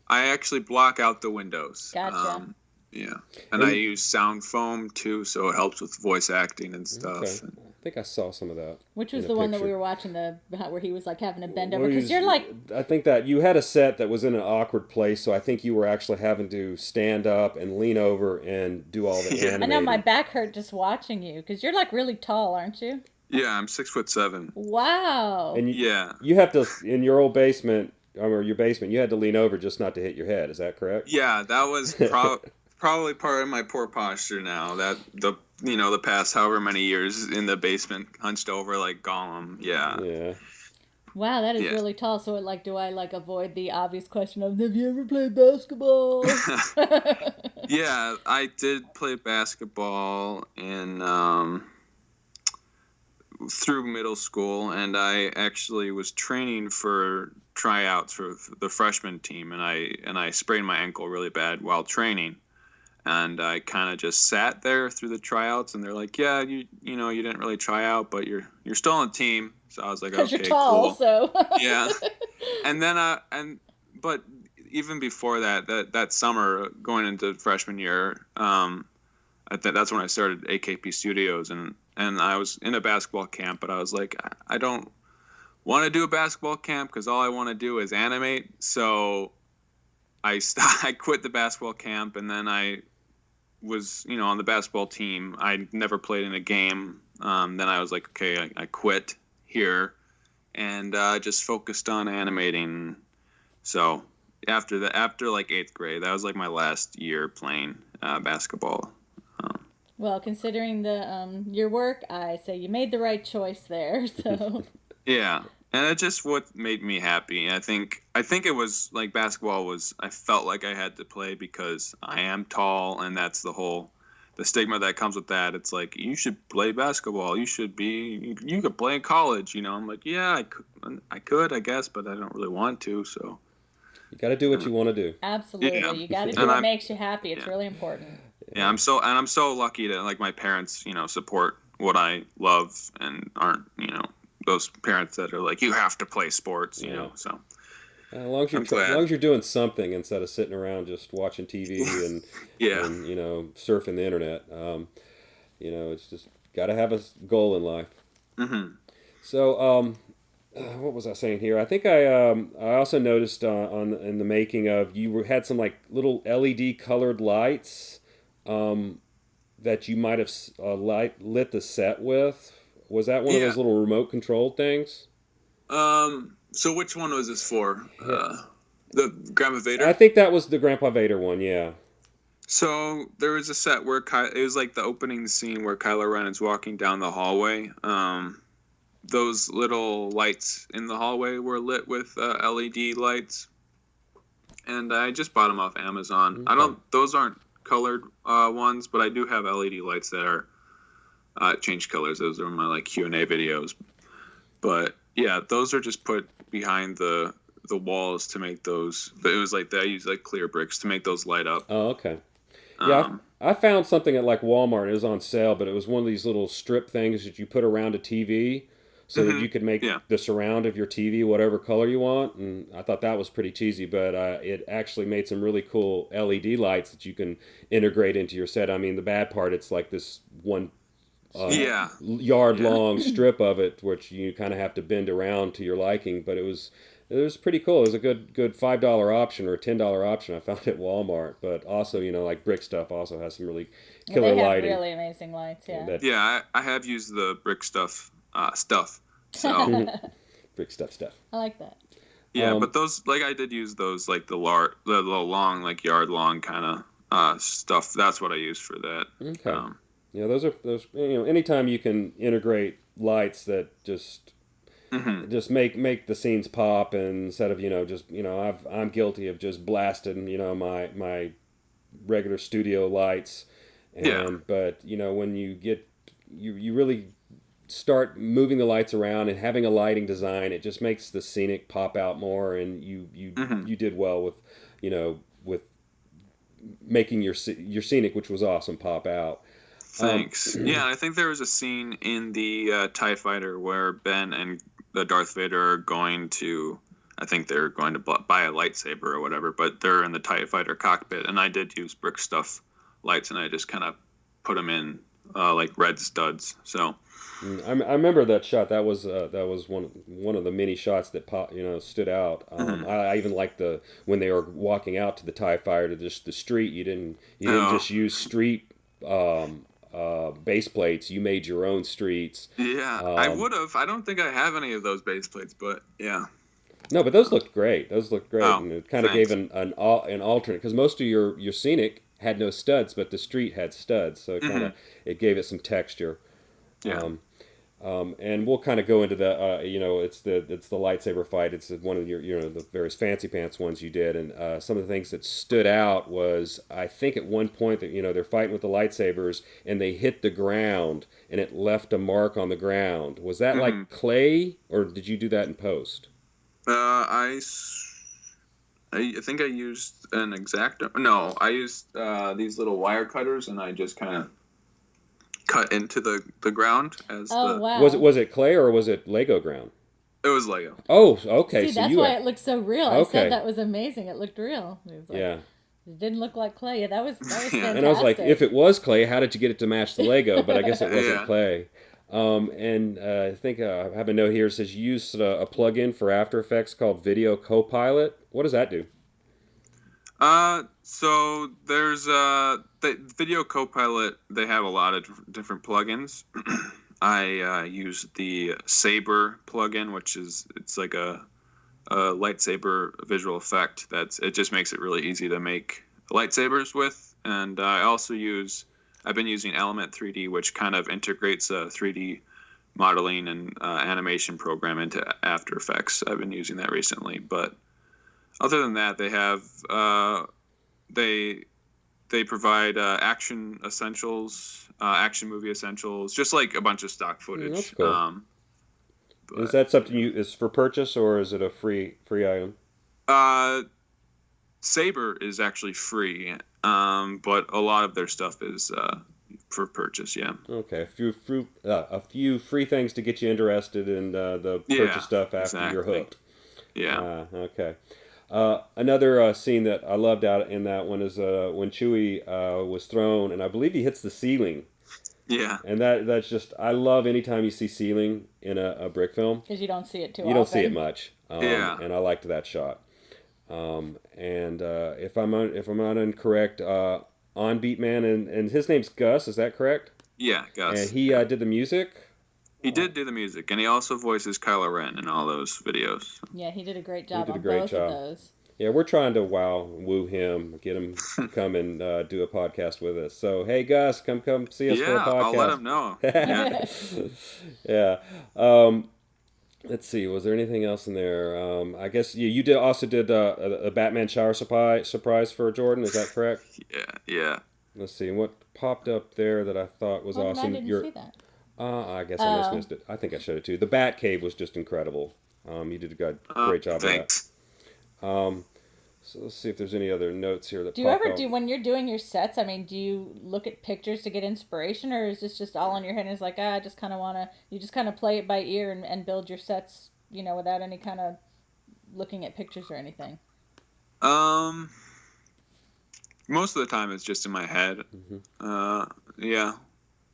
I actually block out the windows. Gotcha. Yeah, and I use sound foam too, so it helps with voice acting and stuff. Okay. think I saw some of that. Which was in the a one that picture. we were watching, where he was like having to bend over? Well, Because you're like, I think that you had a set that was in an awkward place, so I think you were actually having to stand up and lean over and do all the animating. I know my back hurt just watching you because you're like really tall, aren't you? Yeah, I'm 6'7". Wow. And Yeah. you have to, in your old basement, or your basement, you had to lean over just not to hit your head. Is that correct? Yeah, that was probably part of my poor posture now. That the past however many years in the basement, hunched over like Gollum. Yeah. Yeah. Wow, that is really tall. So, do I avoid the obvious question of, have you ever played basketball? Yeah, I did play basketball in through middle school, and I actually was training for tryouts for the freshman team, and I sprained my ankle really bad while training. And I kind of just sat there through the tryouts, and they're like, "Yeah, you didn't really try out, but you're still on the team." So I was like, "Okay, you're tall, cool." So Yeah, and then but even before that summer going into freshman year, that's when I started AKPstudios, and I was in a basketball camp, but I was like, I don't want to do a basketball camp because all I want to do is animate. So I quit the basketball camp, and then I was, on the basketball team. I never played in a game. Then I was like, okay, I quit here, and just focused on animating. So after like 8th grade, that was like my last year playing basketball. Well, considering your work, I say you made the right choice there. So Yeah. And it's just what made me happy. I think it was like basketball was, I felt like I had to play because I am tall, and that's the stigma that comes with that. It's like, you should play basketball. You could play in college, I'm like, yeah, I could, I guess, but I don't really want to, so. You got to do what you want to do. Absolutely. Yeah. You got to do what makes you happy. It's really important. Yeah, I'm so lucky to, like, my parents, support what I love and aren't, those parents that are like, you have to play sports, so. As long as you're doing something instead of sitting around just watching TV and, and surfing the internet, it's just got to have a goal in life. Mm-hmm. So, what was I saying here? I think I also noticed in the making of, you had some like little LED colored lights that you might have lit the set with. Was that one of those little remote controlled things? So which one was this for? The Grandpa Vader? I think that was the Grandpa Vader one, yeah. So there was a set where it was like the opening scene where Kylo Ren is walking down the hallway. Those little lights in the hallway were lit with LED lights, and I just bought them off Amazon. Okay. Those aren't colored ones, but I do have LED lights that are change colors. Those are my like Q&A videos. But yeah, those are just put behind the walls to make those. It was like I used like clear bricks to make those light up. Oh, okay. Yeah, I found something at like Walmart. It was on sale, but it was one of these little strip things that you put around a TV so that you could make the surround of your TV whatever color you want. And I thought that was pretty cheesy, but it actually made some really cool LED lights that you can integrate into your set. I mean, the bad part, it's like this one yard long strip of it, which you kind of have to bend around to your liking, but it was pretty cool. It was a good $5 option or a $10 option I found at Walmart. But also, like Brick Stuff also has some really killer lighting. They have really amazing lights, yeah. I have used the Brick Stuff so Brick Stuff. I like that. Yeah, but those, like, I did use those, like the long, like yard long kind of stuff. That's what I used for that. Okay. Yeah, those anytime you can integrate lights that just make the scenes pop, and instead of I'm guilty of just blasting my regular studio lights, but when you get you really start moving the lights around and having a lighting design, it just makes the scenic pop out more, and you did well with making your scenic, which was awesome, pop out. Thanks. Yeah, I think there was a scene in the TIE Fighter where Ben and the Darth Vader are going to, I think they're going to buy a lightsaber or whatever, but they're in the TIE Fighter cockpit, and I did use Brick Stuff lights, and I just kind of put them in like red studs. So I remember that shot. That was one of the many shots that stood out. I even liked when they were walking out to the TIE Fighter to just the street. You didn't just use street base plates. You made your own streets. Yeah, I would have. I don't think I have any of those base plates, but yeah. No, but those looked great. Oh, And it kind of gave an alternate, because most of your scenic had no studs, but the street had studs, so it gave it some texture. Yeah. And we'll kind of go into the it's the lightsaber fight. It's one of your the various fancy pants ones you did, and some of the things that stood out was, I think at one point that they're fighting with the lightsabers and they hit the ground and it left a mark on the ground. Was that like clay, or did you do that in post? I think I used an X-Acto. No, I used these little wire cutters, and I just kind of cut into the ground as wow. Was it clay or was it Lego ground? It was Lego. Oh, okay. See, that's why it looked so real. Okay. I said that was amazing. It looked real. It was yeah. It didn't look like clay. Yeah, that was fantastic. And I was like, if it was clay, how did you get it to match the Lego? But I guess it wasn't clay. And I think I have a note here that says you used a plugin for After Effects called Video Copilot. What does that do? So there's the Video Copilot. They have a lot of different plugins. I use the Saber plugin, which it's like a lightsaber visual effect. It just makes it really easy to make lightsabers with. And I've been using Element 3D, which kind of integrates a 3D modeling and animation program into After Effects. I've been using that recently, but other than that, they have they provide action essentials, action movie essentials, just like a bunch of stock footage. That's cool. Is that something is for purchase, or is it a free item? Saber is actually free, but a lot of their stuff is for purchase. Yeah. Okay, a few free things to get you interested in the purchase stuff after you're hooked. Yeah. Okay. Another scene that I loved out in that one is when Chewie was thrown, and I believe he hits the ceiling. Yeah. And that's just, I love anytime you see ceiling in a brick film. Because you don't see it too often. You don't see it much. Yeah. And I liked that shot. And if I'm not incorrect, On Beat Man, and his name's Gus, is that correct? Yeah, Gus. And he did the music? He did do the music, and he also voices Kylo Ren in all those videos. Yeah, he did a great job on both of those. Yeah, we're trying to woo him, get him to come and do a podcast with us. So, hey, Gus, come see us for a podcast. Yeah, I'll let him know. Yeah. Yeah. Let's see, was there anything else in there? I guess you also did a Batman shower surprise for Jordan, is that correct? Yeah. Let's see, what popped up there that I thought was awesome? I didn't see that. I guess I just missed it. I think I showed it too. The Bat Cave was just incredible. You did a great job thanks. of that. So let's see if there's any other notes here that do you ever do, when you're doing your sets, I mean, do you look at pictures to get inspiration, or is this just all in your head and it's like, I just kind of want to, you just kind of play it by ear and build your sets, without any kind of looking at pictures or anything? Most of the time it's just in my head. Mm-hmm.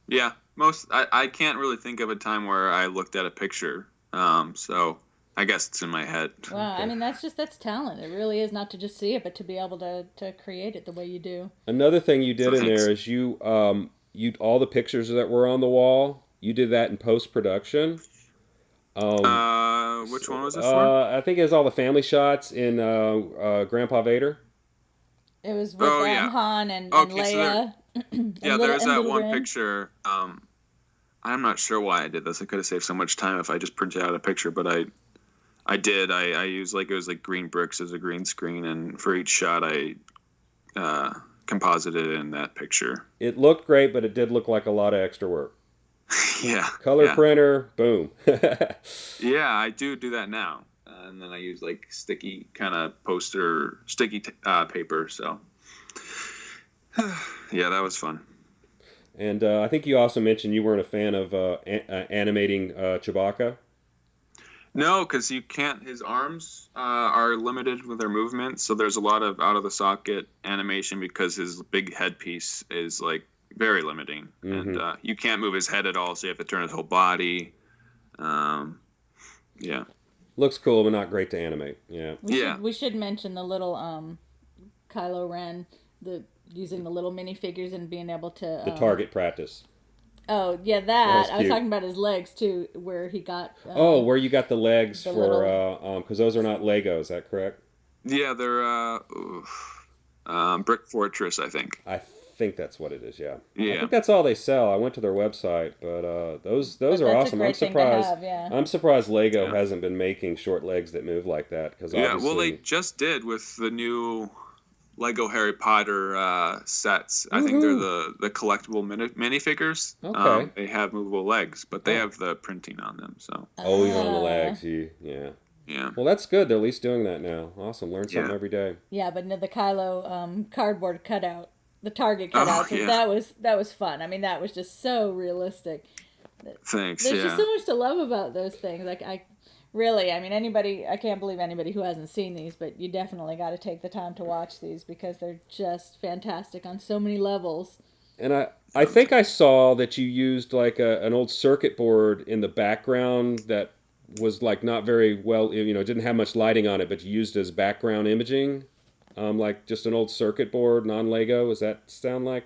Yeah. I can't really think of a time where I looked at a picture. So I guess it's in my head. Wow, I mean, that's talent. It really is, not to just see it, but to be able to create it the way you do. Another thing you did in there is you all the pictures that were on the wall, you did that in post-production. Which one was this for? I think it was all the family shots in Grandpa Vader. It was with Han and Leia. So there's that one picture. I'm not sure why I did this. I could have saved so much time if I just printed out a picture, but I did. I used it was like green bricks as a green screen, and for each shot I composited it in that picture. It looked great, but it did look like a lot of extra work. Yeah. Color printer, boom. Yeah, I do that now. And then I use like sticky kind of sticky paper. So yeah, that was fun. And I think you also mentioned you weren't a fan of animating Chewbacca. No, because you can't. His arms are limited with their movement, so there's a lot of out of the socket animation because his big headpiece is like very limiting, and you can't move his head at all, so you have to turn his whole body. Yeah. Looks cool, but not great to animate. Yeah. We should mention the little Kylo Ren, using the little minifigures and being able to The target practice. Oh yeah, that I was talking about his legs too, where he got. Where you got the legs because those are not Legos. Is that correct? Yeah, they're Brick Fortress, I think. I think that's what it is. Yeah. Yeah. I think that's all they sell. I went to their website, but those are awesome. I'm surprised. I'm surprised Lego hasn't been making short legs that move like that. Because well, they just did with the new Lego Harry Potter sets. I think they're the collectible minifigures. Okay. They have movable legs, but they have the printing on them. So. Always on the legs. Yeah. Yeah. Well, that's good. They're at least doing that now. Awesome. Learn something every day. Yeah, but the Kylo cardboard cutout, the target cutout, that was fun. I mean, that was just so realistic. Thanks. There's just so much to love about those things. Like I can't believe anybody who hasn't seen these, but you definitely got to take the time to watch these because they're just fantastic on so many levels. And I think I saw that you used like an old circuit board in the background that was like not very well, didn't have much lighting on it, but you used as background imaging, like just an old circuit board, non-Lego. Does that sound like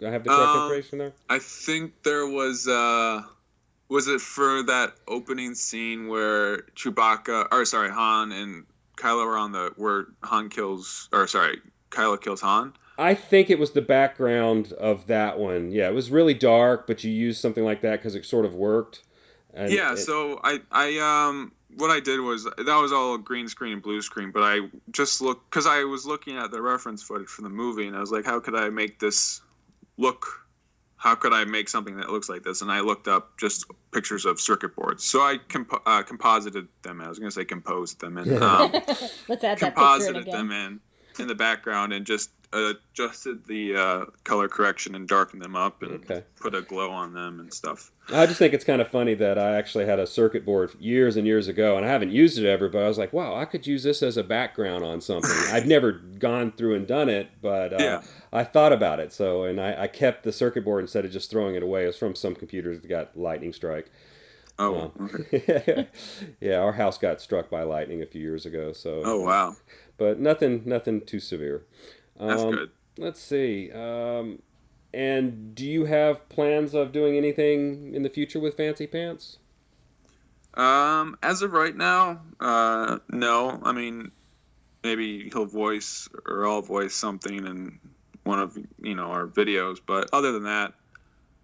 I have the correct information there? I think there was it for that opening scene where Han and Kylo are where Kylo kills Han? I think it was the background of that one. Yeah, it was really dark, but you used something like that because it sort of worked. So I what I did was, that was all green screen and blue screen, but I just looked, because I was looking at the reference footage for the movie, and I was like, how could I make this look, how could I make something that looks like this? And I looked up just pictures of circuit boards. So I composited them. I was going to say composed them. And let's add that composited picture in again. them in the background and just adjusted the color correction and darkened them up and put a glow on them and stuff. I just think it's kind of funny that I actually had a circuit board years and years ago, and I haven't used it ever, but I was like, wow, I could use this as a background on something. I've never gone through and done it, but I thought about it. So, and I kept the circuit board instead of just throwing it away. It was from some computers that got lightning strike. Oh, okay. Yeah, our house got struck by lightning a few years ago. So. Oh, wow. But nothing too severe. That's good. Let's see. And do you have plans of doing anything in the future with Fancy Pants? As of right now, no. I mean, maybe he'll voice or I'll voice something in one of our videos, but other than that,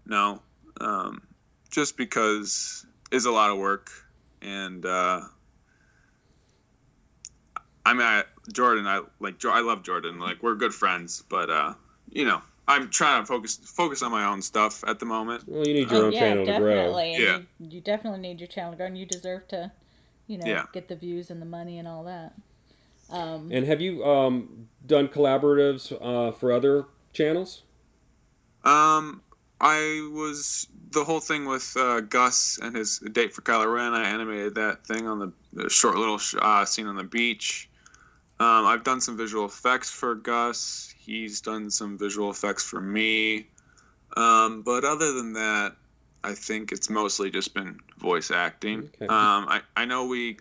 no. Just because it's a lot of work, and I love Jordan. Like, we're good friends, but I'm trying to focus on my own stuff at the moment. Well, you need your own channel to grow. Yeah, you definitely need your channel to grow, and you deserve to, get the views and the money and all that. And have you done collaboratives for other channels? The whole thing with Gus and his date for Kylo Ren. I animated that thing on the short little scene on the beach. I've done some visual effects for Gus. He's done some visual effects for me. But other than that, I think it's mostly just been voice acting. Okay. I know me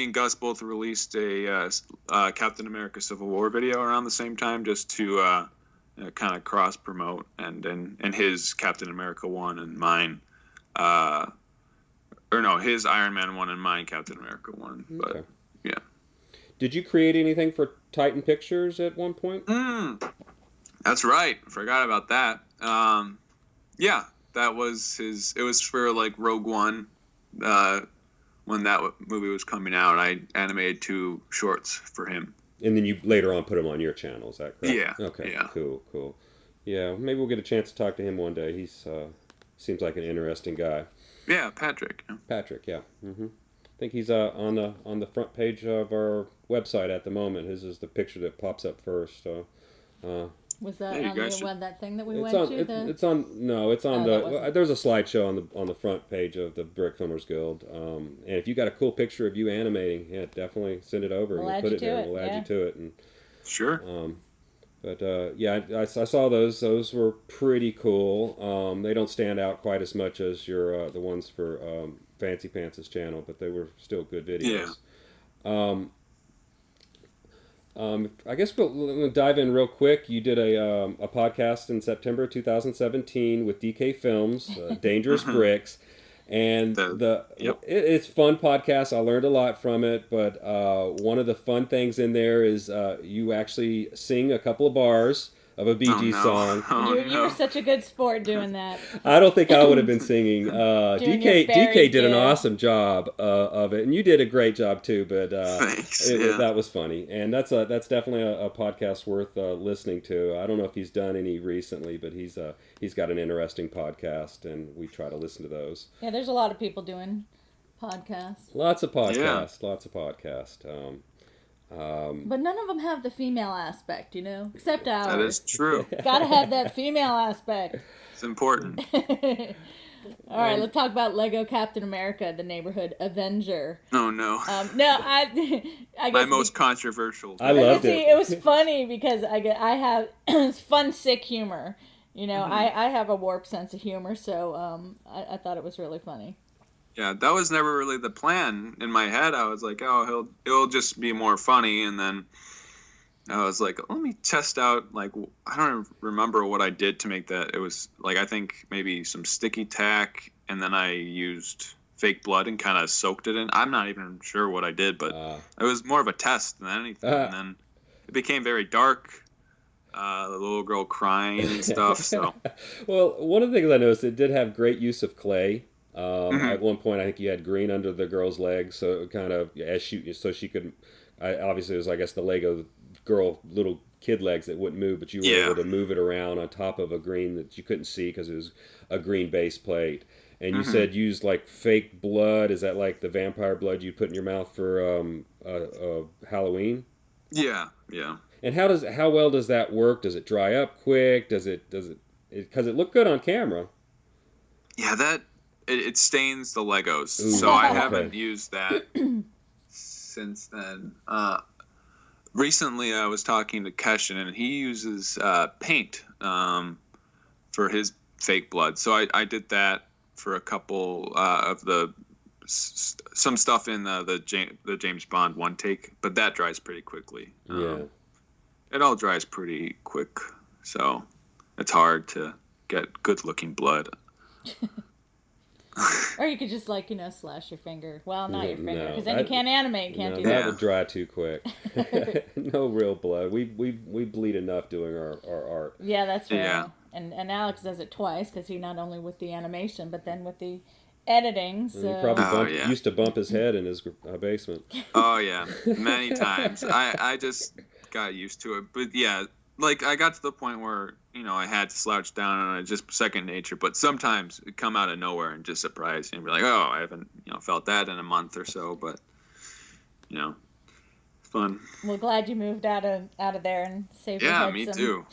and Gus both released a Captain America Civil War video around the same time, just to kind of cross promote, and his Captain America one and mine, his Iron Man one and mine Captain America one. But okay. Yeah. Did you create anything for Titan Pictures at one point? That's right. Forgot about that. Yeah, that was his. It was for like Rogue One. When that movie was coming out, I animated 2 shorts for him. And then you later on put him on your channel, is that correct? Yeah. Okay, yeah. Cool. Yeah, maybe we'll get a chance to talk to him one day. He's seems like an interesting guy. Yeah, Patrick. Patrick, yeah. Mm-hmm. I think he's on the front page of our website at the moment. His is the picture that pops up first. Was that on that thing that we went to? It's on there's a slideshow on the front page of the Brick Filmers Guild. And if you got a cool picture of you animating, definitely send it over and we'll put it there. We'll add you to it. And sure. But yeah, I saw those. Those were pretty cool. They don't stand out quite as much as the ones for Fancy Pants' channel, but they were still good videos. Yeah. I guess we'll dive in real quick. You did a podcast in September 2017 with DK Films, Dangerous Bricks. And it's fun podcast. I learned a lot from it, but one of the fun things in there is you actually sing a couple of bars of a Bee Gees song. You were such a good sport doing that. I don't think I would have been singing. DK did an awesome job of it, and you did a great job too. But thanks. That was funny, and that's definitely a podcast worth listening to. I don't know if he's done any recently, but he's got an interesting podcast, and we try to listen to those. Yeah, there's a lot of people doing podcasts. Lots of podcasts. But none of them have the female aspect, except ours. That is true. Gotta have that female aspect. It's important. All right, let's talk about Lego Captain America, the Neighborhood Avenger. Oh, no. I guess my most controversial. I loved it. It was funny because I have fun, sick humor. I have a warped sense of humor, so I thought it was really funny. Yeah, that was never really the plan. In my head, I was like, oh, it'll just be more funny. And then I was like, let me test out, like, I don't remember what I did to make that. It was, like, I think maybe some sticky tack, and then I used fake blood and kind of soaked it in. I'm not even sure what I did, but it was more of a test than anything. And then it became very dark. The little girl crying and stuff. So, well, one of the things I noticed, it did have great use of clay. At one point, I think you had green under the girl's legs, so it kind of so she could. Obviously, it was, I guess, the Lego girl little kid legs that wouldn't move, but you were able to move it around on top of a green that you couldn't see because it was a green base plate. And you said use like fake blood. Is that like the vampire blood you put in your mouth for Halloween? Yeah. And how well does that work? Does it dry up quick? Does it because it looked good on camera? Yeah, it stains the Legos. Ooh, so I haven't used that since then. Recently I was talking to Keshin, and he uses paint for his fake blood. So I did that for a couple of some stuff in the James Bond one take, but that dries pretty quickly. It all dries pretty quick, so it's hard to get good looking blood. Or you could just slash your finger. Well, not your finger, because then you can't animate. Can't do that. That would dry too quick. No real blood. We bleed enough doing our art. Yeah, that's right. Yeah. And Alex does it twice because he not only with the animation but then with the editing. So. And he probably used to bump his head in his basement. Oh yeah, many times. I just got used to it, but yeah, like I got to the point where I had to slouch down and it's just second nature. But sometimes it come out of nowhere and just surprise you and be like, oh, I haven't felt that in a month or so. But it's fun. Well, glad you moved out of there and saved your head. Yeah, me too.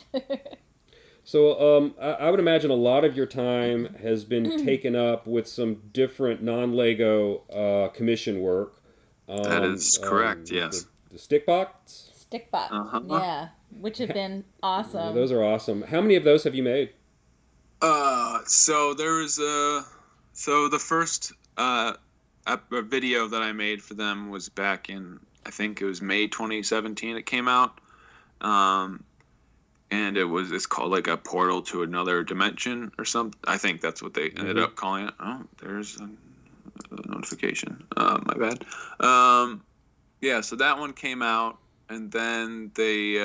So I would imagine a lot of your time has been taken up with some different non-Lego commission work. That is correct. Yes. The Stickbots. Stickbot, yeah, which have been awesome. Yeah, those are awesome. How many of those have you made? So there was the first video that I made for them was back in, I think it was May 2017. It came out, and it's called like a portal to another dimension or something. I think that's what they ended up calling it. Oh, there's a notification. My bad. Yeah, so that one came out. And then they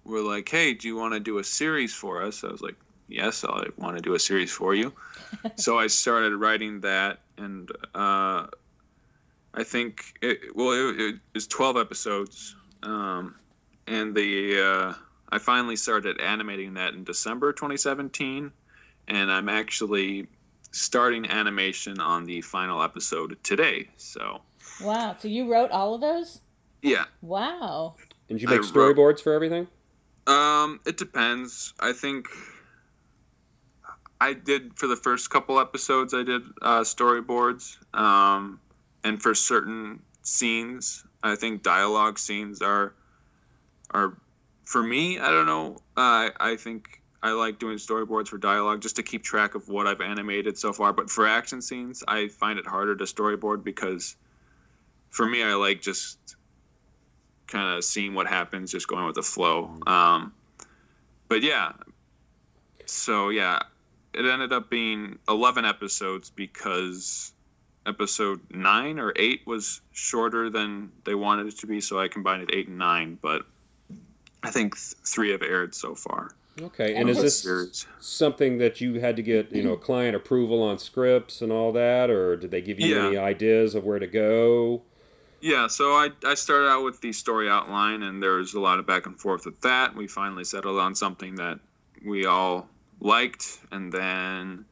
were like, hey, do you want to do a series for us? I was like, yes, I want to do a series for you. So I started writing that. And I think, it was 12 episodes. And I finally started animating that in December 2017. And I'm actually starting animation on the final episode today. So. Wow. So you wrote all of those? Yeah. Wow. And you make storyboards for everything? It depends. I think I did for the first couple episodes. I did storyboards, and for certain scenes, I think dialogue scenes are for me, I don't know. I think I like doing storyboards for dialogue just to keep track of what I've animated so far. But for action scenes, I find it harder to storyboard because for me, I like just kind of seeing what happens, just going with the flow. But yeah, so yeah, it ended up being 11 episodes because episode 9 or 8 was shorter than they wanted it to be, so I combined it 8 and 9, but I think 3 have aired so far. Okay, and is this something that you had to get, client approval on scripts and all that, or did they give you any ideas of where to go? Yeah, so I started out with the story outline, and there was a lot of back and forth with that. We finally settled on something that we all liked, and then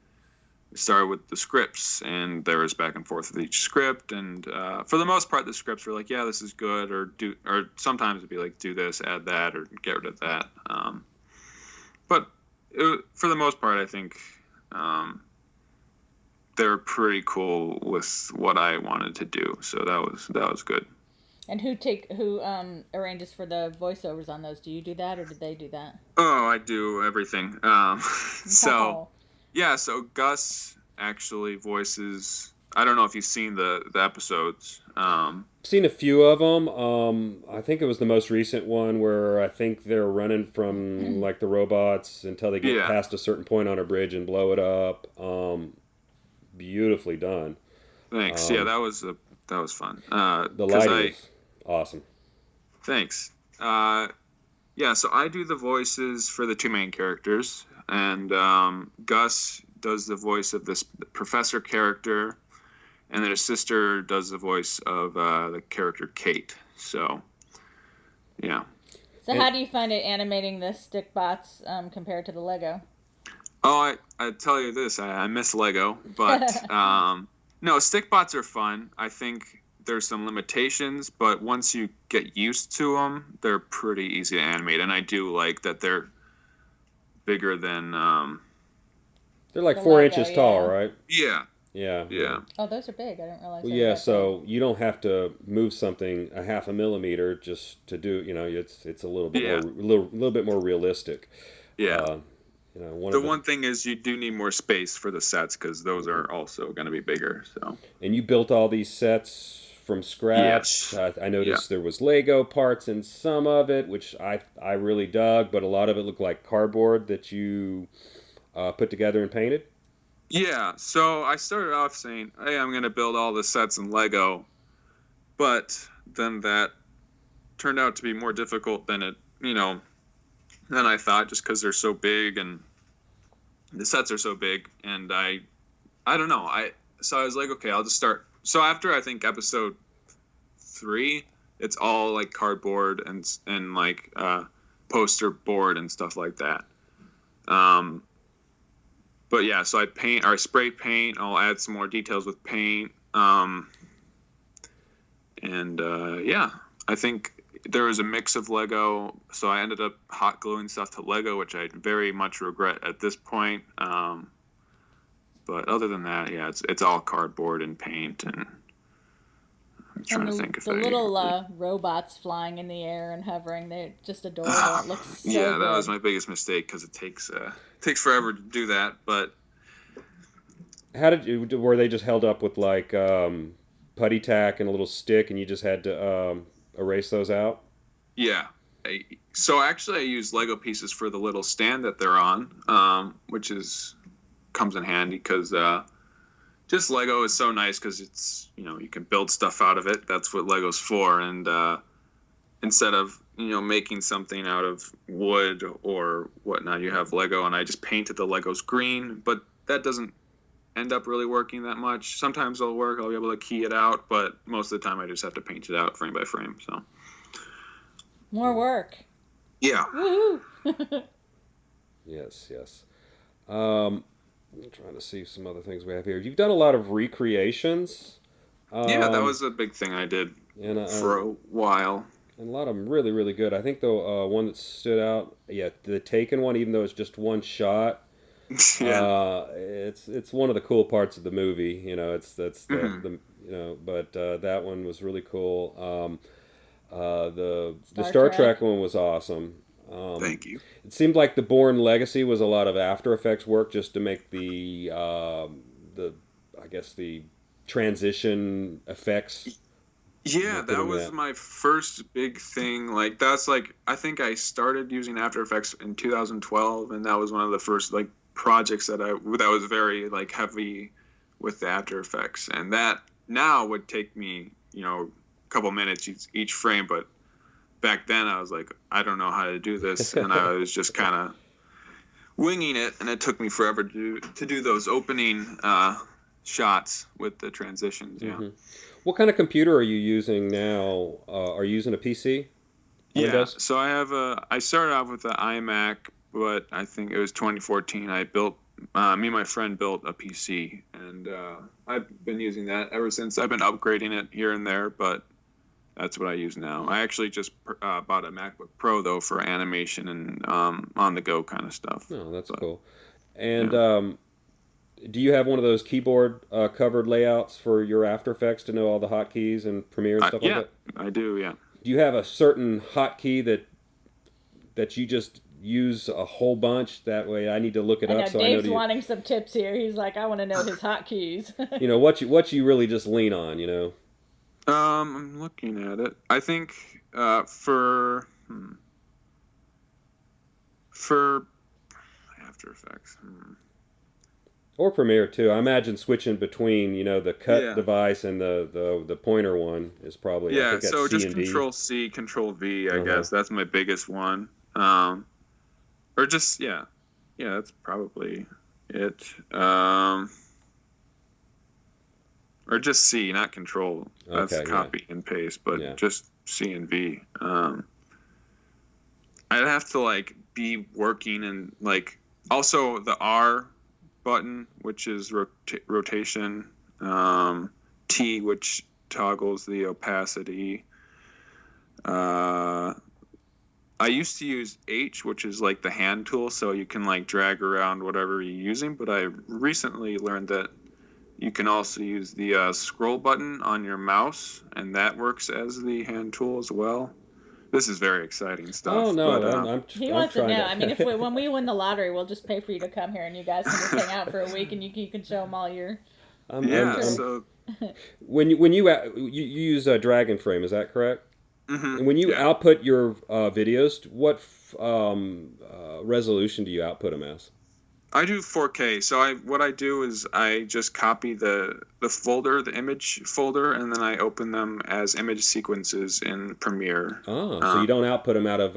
we started with the scripts, and there was back and forth with each script, and for the most part, the scripts were like, yeah, this is good, or sometimes it'd be like, do this, add that, or get rid of that. But for the most part, I think they're pretty cool with what I wanted to do, so that was good. And who arranges for the voiceovers on those? Do you do that, or did they do that? Oh, I do everything. So Gus actually voices. I don't know if you've seen the episodes. I've seen a few of them. I think it was the most recent one where I think they're running from like the robots until they get past a certain point on a bridge and blow it up. Beautifully done. Thanks. Yeah, that was fun. The lighting was awesome. Thanks. Yeah, so I do the voices for the 2 main characters, and Gus does the voice of this professor character, and then his sister does the voice of the character Kate. So, yeah. So how do you find it animating the Stickbots compared to the Lego? Oh, I tell you this, I miss Lego, but no, Stickbots are fun. I think there's some limitations, but once you get used to them, they're pretty easy to animate, and I do like that they're bigger than... they're like 4 inches tall, right? Yeah. Yeah. Oh, those are big. I didn't realize. Well, yeah, so you don't have to move something a half a millimeter just to do, it's a little bit little bit more realistic. Yeah. One thing is you do need more space for the sets because those are also going to be bigger. So. And you built all these sets from scratch. Yes. I noticed there was Lego parts in some of it, which I really dug, but a lot of it looked like cardboard that you put together and painted. Yeah, so I started off saying, hey, I'm going to build all the sets in Lego, but then that turned out to be more difficult than than I thought, just because they're so big and the sets are so big, and I don't know, so I was like, okay, I'll just start. So after I think episode 3, it's all like cardboard and like poster board and stuff like that. But yeah, so I spray paint. I'll add some more details with paint. I think there was a mix of Lego, so I ended up hot gluing stuff to Lego, which I very much regret at this point. But other than that, yeah, it's all cardboard and paint, and I'm trying to think if the little robots flying in the air and hovering, they're just adorable. It looks so good. That was my biggest mistake because it takes forever to do that. But were they just held up with like putty tack and a little stick, and you just had to erase those out? Yeah. So actually, I use Lego pieces for the little stand that they're on, which comes in handy because just Lego is so nice because it's you can build stuff out of it. That's what Lego's for, and instead of making something out of wood or whatnot, you have Lego, and I just painted the Legos green, but that doesn't end up really working that much. Sometimes it'll work, I'll be able to key it out, but most of the time I just have to paint it out frame by frame. So more work. Yeah. Woohoo! Yes. I'm trying to see some other things we have here. You've done a lot of recreations. Yeah, that was a big thing I did for a while. And a lot of them really, really good. I think the one that stood out, the Taken one, even though it's just one shot, it's one of the cool parts of the movie. But that one was really cool. The Star Trek one was awesome. Thank you. It seemed like the Bourne Legacy was a lot of After Effects work just to make the transition effects. Yeah, that was my first big thing. Like that's like I think I started using After Effects in 2012, and that was one of the first like projects that was very like heavy with the After Effects, and that now would take me a couple minutes each frame, but back then I was like, I don't know how to do this, and I was just kind of winging it, and it took me forever to do those opening shots with the transitions. Yeah. Mm-hmm. What kind of computer are you using now? Are you using a PC? Windows? Yeah, so I started off with an iMac, but I think it was 2014. Me and my friend built a PC, and I've been using that ever since. I've been upgrading it here and there, but that's what I use now. I actually just bought a MacBook Pro, though, for animation and on-the-go kind of stuff. Oh, that's cool. And do you have one of those keyboard covered layouts for your After Effects to know all the hotkeys and Premiere and stuff like that? Yeah, I do, yeah. Do you have a certain hotkey that you just use a whole bunch? That way I need to look it up. So Dave's wanting some tips here. He's like, I want to know his hotkeys. What you really just lean on, I'm looking at it. I think for After Effects. Or Premiere too. I imagine switching between, the cut device and the pointer one is probably I think that's so just C&D. Control C, Control V, I guess that's my biggest one. Or just that's probably it. Or just C, not Control. That's copy and paste, but just C and V. I'd have to be working and also the R button, which is rotation, T, which toggles the opacity. I used to use H, which is the hand tool, so you can drag around whatever you're using, but I recently learned that you can also use the scroll button on your mouse, and that works as the hand tool as well. This is very exciting stuff. Oh, no. But, he wants to know. I mean, when we win the lottery, we'll just pay for you to come here, and you guys can just hang out for a week, and you can show them all your... So... When you use a Dragon Frame, is that correct? Mm-hmm. And when you output your videos, what resolution do you output them as? I do 4K. So what I do is I just copy the folder, the image folder, and then I open them as image sequences in Premiere. Oh, so you don't output them out of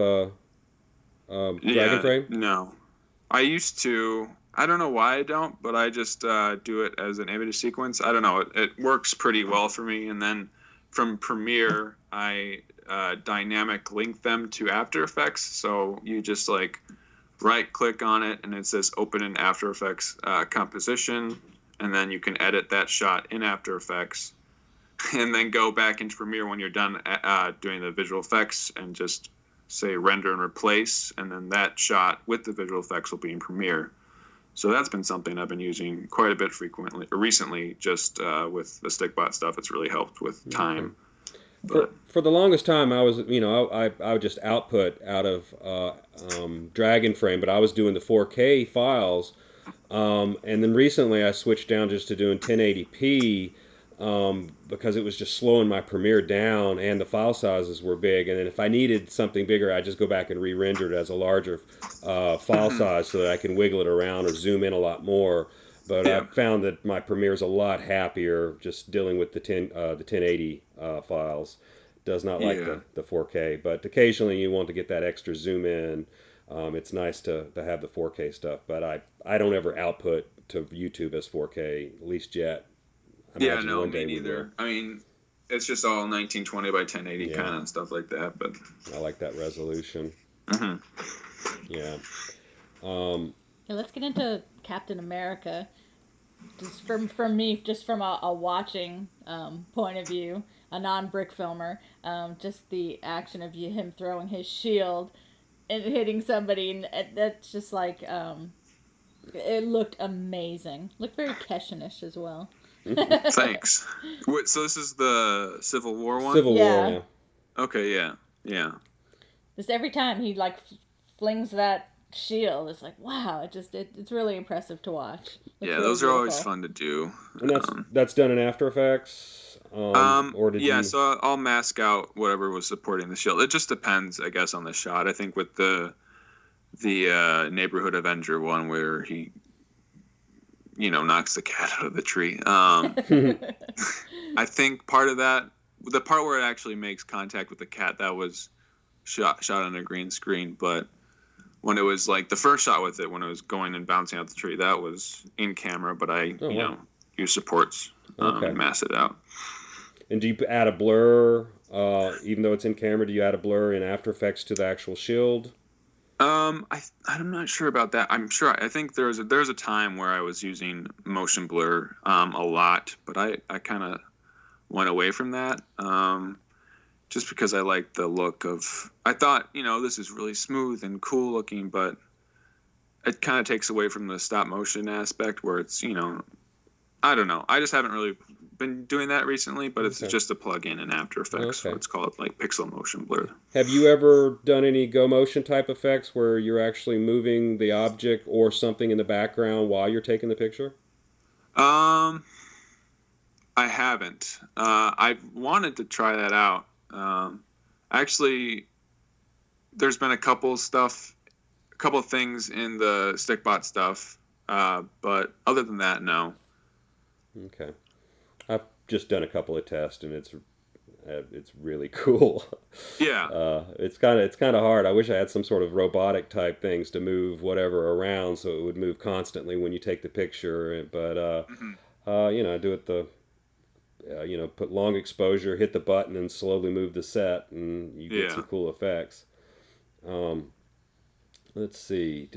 Dragon Frame? No. I used to. I don't know why I don't, but I just do it as an image sequence. I don't know. It works pretty well for me. And then from Premiere, I dynamic link them to After Effects. So you just right click on it and it says open in After Effects composition, and then you can edit that shot in After Effects and then go back into Premiere when you're done doing the visual effects and just say render and replace, and then that shot with the visual effects will be in Premiere. So that's been something I've been using quite a bit recently, just with the Stickbot stuff. It's really helped with time. For the longest time, I was, I would just output out of Dragon Frame, but I was doing the 4K files, and then recently I switched down just to doing 1080p because it was just slowing my Premiere down, and the file sizes were big. And then if I needed something bigger, I just go back and re-render it as a larger file size so that I can wiggle it around or zoom in a lot more. But I've found that my Premiere's a lot happier just dealing with the 1080 files. Does not like the 4K, but occasionally you want to get that extra zoom in. It's nice to have the 4K stuff, but I don't ever output to YouTube as 4K, at least yet. No, me neither. I mean, it's just all 1920 by 1080 kind of stuff like that. But I like that resolution. Mm-hmm. Yeah. Let's get into Captain America. Just from me, just from a watching point of view, a non-brick filmer, just the action of him throwing his shield and hitting somebody, and that's just it looked amazing. Looked very Keshinish as well. Thanks. So this is the Civil War one? Civil War, yeah. Okay, yeah. Just every time he flings that shield. It's like, wow, it's really impressive to watch. Looks really those are always beautiful. fun to do. And that's done in After Effects? Or did you... So I'll mask out whatever was supporting the shield. It just depends, I guess, on the shot. I think with the Neighborhood Avenger one where he, knocks the cat out of the tree. I think part of that, the part where it actually makes contact with the cat, that was shot on a green screen. But when it was like the first shot with it, when it was going and bouncing out the tree, that was in camera. But I, use supports and mask it out. And do you add a blur, even though it's in camera? Do you add a blur in After Effects to the actual shield? I'm not sure about that. I think there's a time where I was using motion blur a lot, but I kind of went away from that just because I liked the look of. I thought this is really smooth and cool looking, but it kind of takes away from the stop motion aspect where it's I don't know. I just haven't really been doing that recently, but it's just a plug-in in After Effects. So it's called like pixel motion blur. Have you ever done any go motion type effects where you're actually moving the object or something in the background while you're taking the picture? I haven't. I've wanted to try that out. Actually, there's been a couple of things in the Stickbot stuff, but other than that, no. Okay. I've just done a couple of tests, and it's really cool. Yeah. It's kind of hard. I wish I had some sort of robotic type things to move whatever around so it would move constantly when you take the picture. But do it put long exposure, hit the button, and slowly move the set, and you get some cool effects. Let's see.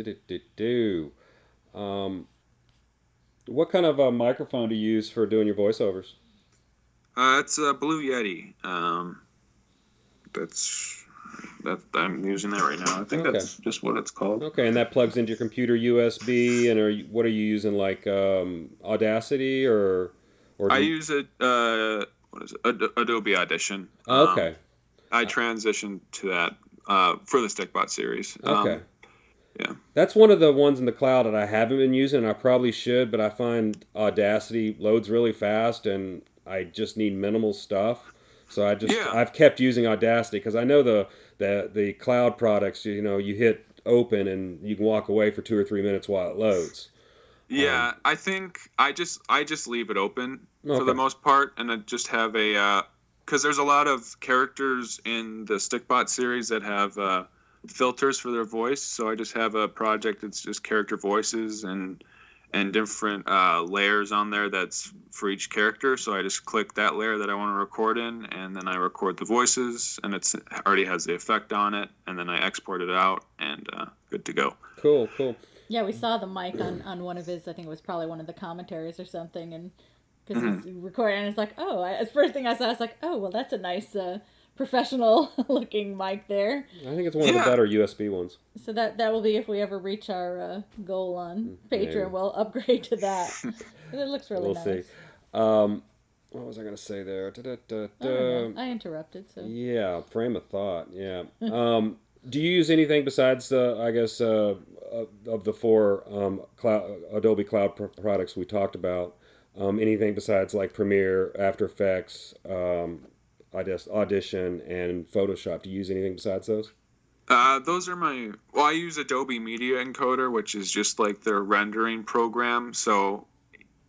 What kind of a microphone do you use for doing your voiceovers? It's a Blue Yeti. That I'm using that right now. I think that's just what it's called. Okay, and that plugs into your computer USB. And what are you using, like Audacity or? I use Adobe Audition. Okay. I transitioned to that for the Stickbot series. Okay. Yeah. That's one of the ones in the cloud that I haven't been using, and I probably should, but I find Audacity loads really fast, and I just need minimal stuff. So I've kept using Audacity because I know the cloud products, you hit open and you can walk away for 2 or 3 minutes while it loads. Yeah, I think I just leave it open for the most part, and I just have because there's a lot of characters in the Stickbot series that have filters for their voice, so I just have a project that's just character voices and different layers on there that's for each character. So I just click that layer that I want to record in, and then I record the voices, and it already has the effect on it, and then I export it out, and good to go. Cool. Yeah, we saw the mic on one of his, I think it was probably one of the commentaries or something, and because he's recording, and it's like, the first thing I saw, I was like, oh, well, that's a nice professional looking mic there. I think it's one of the better USB ones. So that will be, if we ever reach our goal on Patreon, we'll upgrade to that. It looks really nice. We'll see. What was I going to say there? I interrupted. So yeah, frame of thought. Yeah. Do you use anything besides the, I guess, of the 4 Adobe Cloud products we talked about? Anything besides like Premiere, After Effects, Audition, and Photoshop? Do you use anything besides those? Those are I use Adobe Media Encoder, which is just like their rendering program. So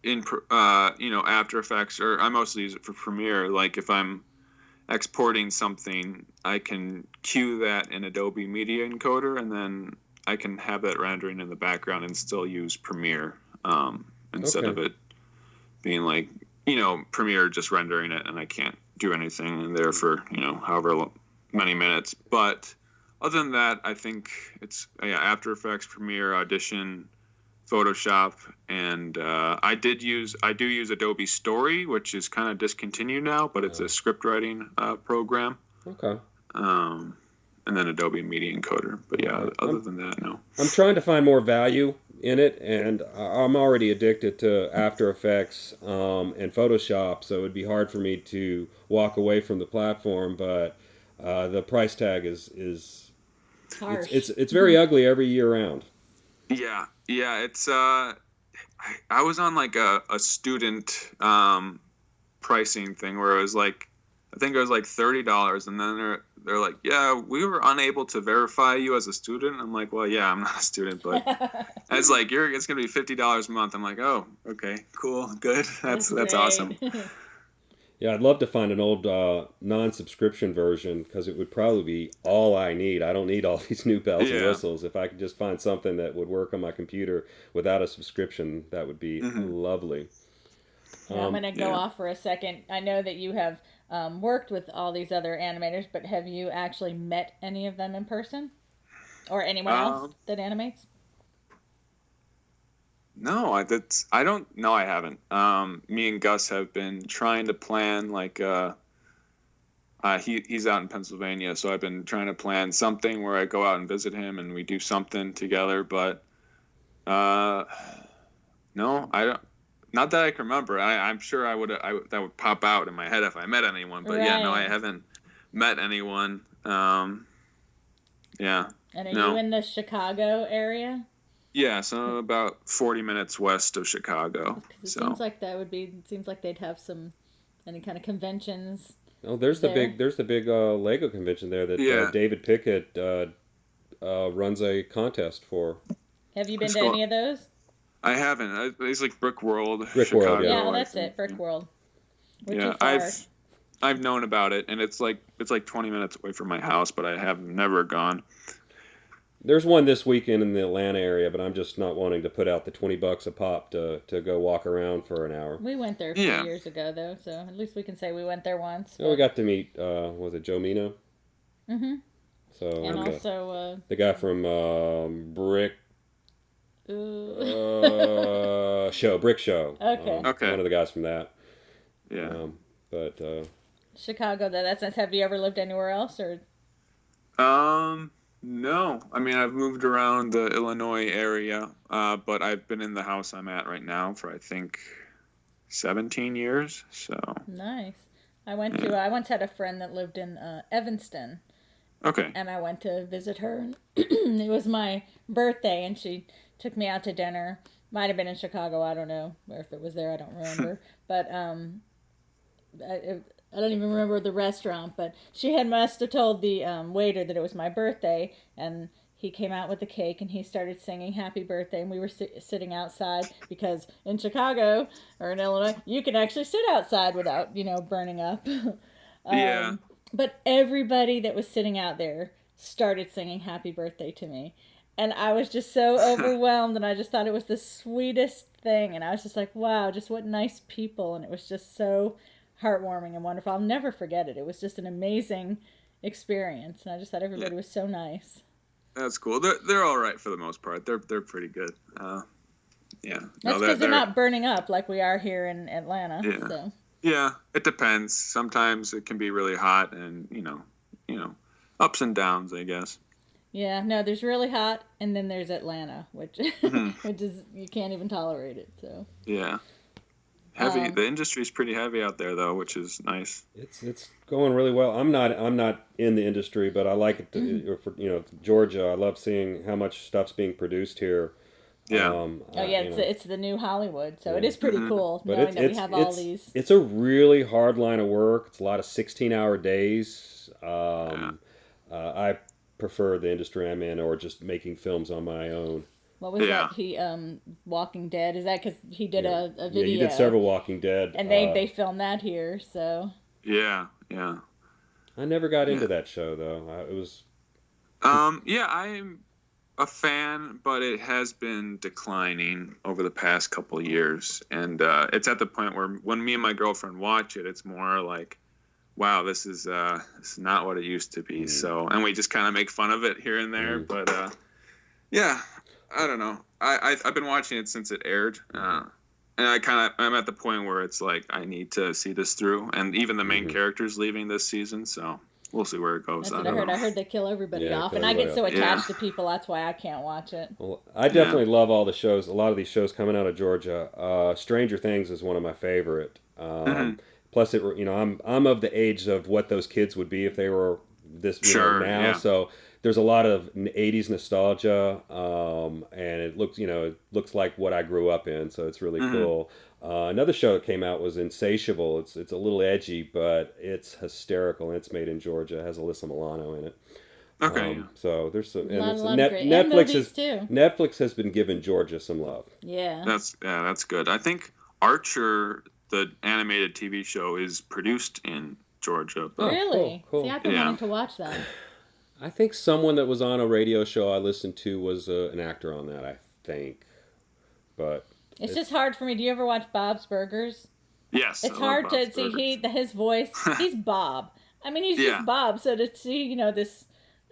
in After Effects, or I mostly use it for Premiere. Like if I'm exporting something, I can cue that in Adobe Media Encoder, and then I can have that rendering in the background and still use Premiere instead of it being like Premiere just rendering it, and I can't do anything in there for however many minutes. But other than that, I think it's After Effects, Premiere, Audition, Photoshop, and I do use Adobe Story, which is kind of discontinued now, but it's a script writing program. Okay. And then Adobe Media Encoder. But other than that, no. I'm trying to find more value in it, and I'm already addicted to After Effects and Photoshop, so it would be hard for me to walk away from the platform, but the price tag is Harsh. It's very ugly every year round. Yeah, it's I was on like a student pricing thing where it was like, I think it was like $30, and then they're like, yeah, we were unable to verify you as a student. I'm like, well, yeah, I'm not a student, but it's like it's gonna be $50 a month. I'm like, oh, okay, cool, good, that's awesome. Yeah, I'd love to find an old non-subscription version, because it would probably be all I need. I don't need all these new bells and whistles. If I could just find something that would work on my computer without a subscription, that would be lovely. I'm going to go off for a second. I know that you have worked with all these other animators, but have you actually met any of them in person? Or anyone else that animates? No, I don't. No, I haven't. Me and Gus have been trying to plan like he's out in Pennsylvania, so I've been trying to plan something where I go out and visit him and we do something together. But no, I don't. Not that I can remember. I'm sure that would pop out in my head if I met anyone. But yeah, no, I haven't met anyone. Yeah. And are you in the Chicago area? Yeah, so about 40 minutes west of Chicago. It seems like seems like they'd have any kind of conventions. Oh, there's the big Lego convention there that David Pickett runs a contest for. Have you been to any of those? I haven't. It's like Brick World. Chicago. World, yeah. That's it, Brick World. I've known about it, and it's like 20 minutes away from my house, but I have never gone. There's one this weekend in the Atlanta area, but I'm just not wanting to put out the $20 a pop to go walk around for an hour. We went there a few years ago, though, so at least we can say we went there once. Well, we got to meet, was it Joe Mino? Mm-hmm. So, and also... the guy from Brick Show. Okay. One of the guys from that. Yeah. But Chicago, that's nice. Have you ever lived anywhere else, or? No. I mean, I've moved around the Illinois area, but I've been in the house I'm at right now for, I think, 17 years. So nice. I once had a friend that lived in Evanston. Okay. And I went to visit her. It was my birthday, and she took me out to dinner. Might have been in Chicago, I don't know, or if it was there, I don't remember. But I don't even remember the restaurant, but she must have told the waiter that it was my birthday, and he came out with the cake and he started singing happy birthday, and we were sitting outside, because in Chicago or in Illinois you can actually sit outside without burning up. Yeah. But everybody that was sitting out there started singing happy birthday to me, and I was just so overwhelmed, and I just thought it was the sweetest thing, and I was just like, wow, just what nice people, and it was just so heartwarming and wonderful. I'll never forget it. It was just an amazing experience, and I just thought everybody was so nice. That's cool. They're all right for the most part. They're pretty good. Yeah. That's because they're not burning up like we are here in Atlanta. Yeah. So. Yeah, it depends. Sometimes it can be really hot, and ups and downs, I guess. Yeah. No, there's really hot, and then there's Atlanta, which which is, you can't even tolerate it. So. Yeah. Heavy. The industry's pretty heavy out there, though, which is nice. It's going really well. I'm not in the industry, but I like it. For Georgia, I love seeing how much stuff's being produced here. Yeah. It's the new Hollywood, so it is pretty cool knowing that we have all these. It's a really hard line of work. It's a lot of 16-hour days. I prefer the industry I'm in, or just making films on my own. What was that? He Walking Dead. Is that because he did a video? Yeah, you did several Walking Dead, and they filmed that here. So. Yeah. I never got into that show though. It was. Yeah, I'm a fan, but it has been declining over the past couple of years, and it's at the point where when me and my girlfriend watch it, it's more like, wow, this is not what it used to be. So, and we just kind of make fun of it here and there, but yeah. I don't know. I've been watching it since it aired, and I'm at the point where it's like I need to see this through, and even the main character's leaving this season, so we'll see where it goes. That's what I heard. I heard they kill everybody off, and I get so attached to people. That's why I can't watch it. Well, I definitely love all the shows. A lot of these shows coming out of Georgia. Stranger Things is one of my favorite. Plus, I'm of the age of what those kids would be if they were this now. Yeah. So there's a lot of 80s nostalgia, and it looks like what I grew up in, so it's really cool. Another show that came out was Insatiable. It's a little edgy, but it's hysterical, and it's made in Georgia. It has Alyssa Milano in it. Okay. So there's some, and A it's lot of great and Netflix has been giving Georgia some love. Yeah. That's good. I think Archer, the animated TV show, is produced in Georgia. Oh, really? cool. See, I've been wanting to watch that. I think someone that was on a radio show I listened to was an actor on that, I think. But it's just hard for me. Do you ever watch Bob's Burgers? Yes. It's hard to see his voice. He's Bob. I mean, he's just Bob. So to see, this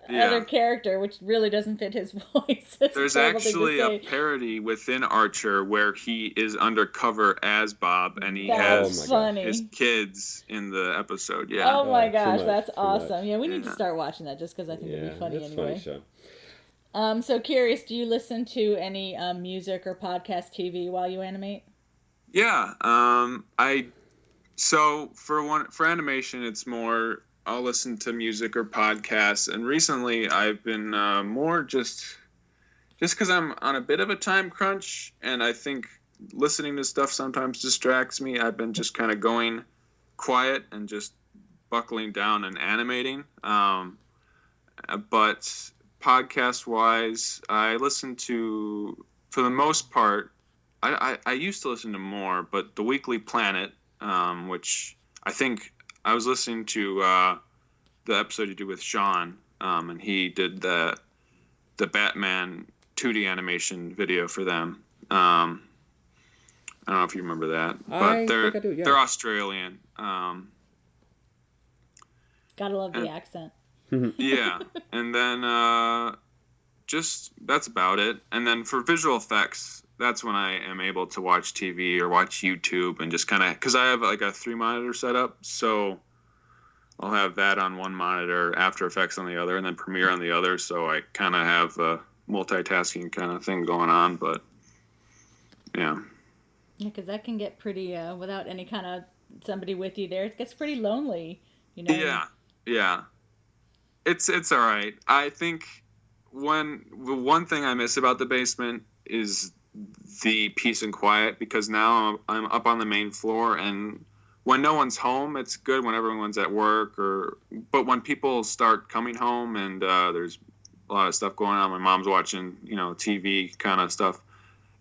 other character, which really doesn't fit his voice. There's actually a parody within Archer where he is undercover as Bob, and he has his kids in the episode. Yeah. Oh my gosh, that's awesome. Yeah, we need to start watching that just because I think it'd be funny anyway. Funny show. So curious, do you listen to any music or podcast TV while you animate? Yeah. So for animation, it's more I'll listen to music or podcasts, and recently I've been more just because I'm on a bit of a time crunch, and I think listening to stuff sometimes distracts me. I've been just kind of going quiet and just buckling down and animating. But podcast-wise, I listen to, for the most part, I used to listen to more, but the Weekly Planet, which I think I was listening to the episode you did with Sean, and he did the Batman 2D animation video for them. I don't know if you remember that, but they're Australian. Gotta love the accent. Yeah, and then just that's about it. And then for visual effects, that's when I am able to watch TV or watch YouTube and just kind of, because I have like a 3-monitor setup, so I'll have that on one monitor, After Effects on the other, and then Premiere on the other, so I kind of have a multitasking kind of thing going on, but yeah. Yeah, because that can get pretty, without any kind of somebody with you there, it gets pretty lonely, Yeah. It's all right. I think the one thing I miss about the basement is the peace and quiet, because now I'm up on the main floor, and when no one's home, it's good when everyone's at work, but when people start coming home and there's a lot of stuff going on, my mom's watching, TV kind of stuff,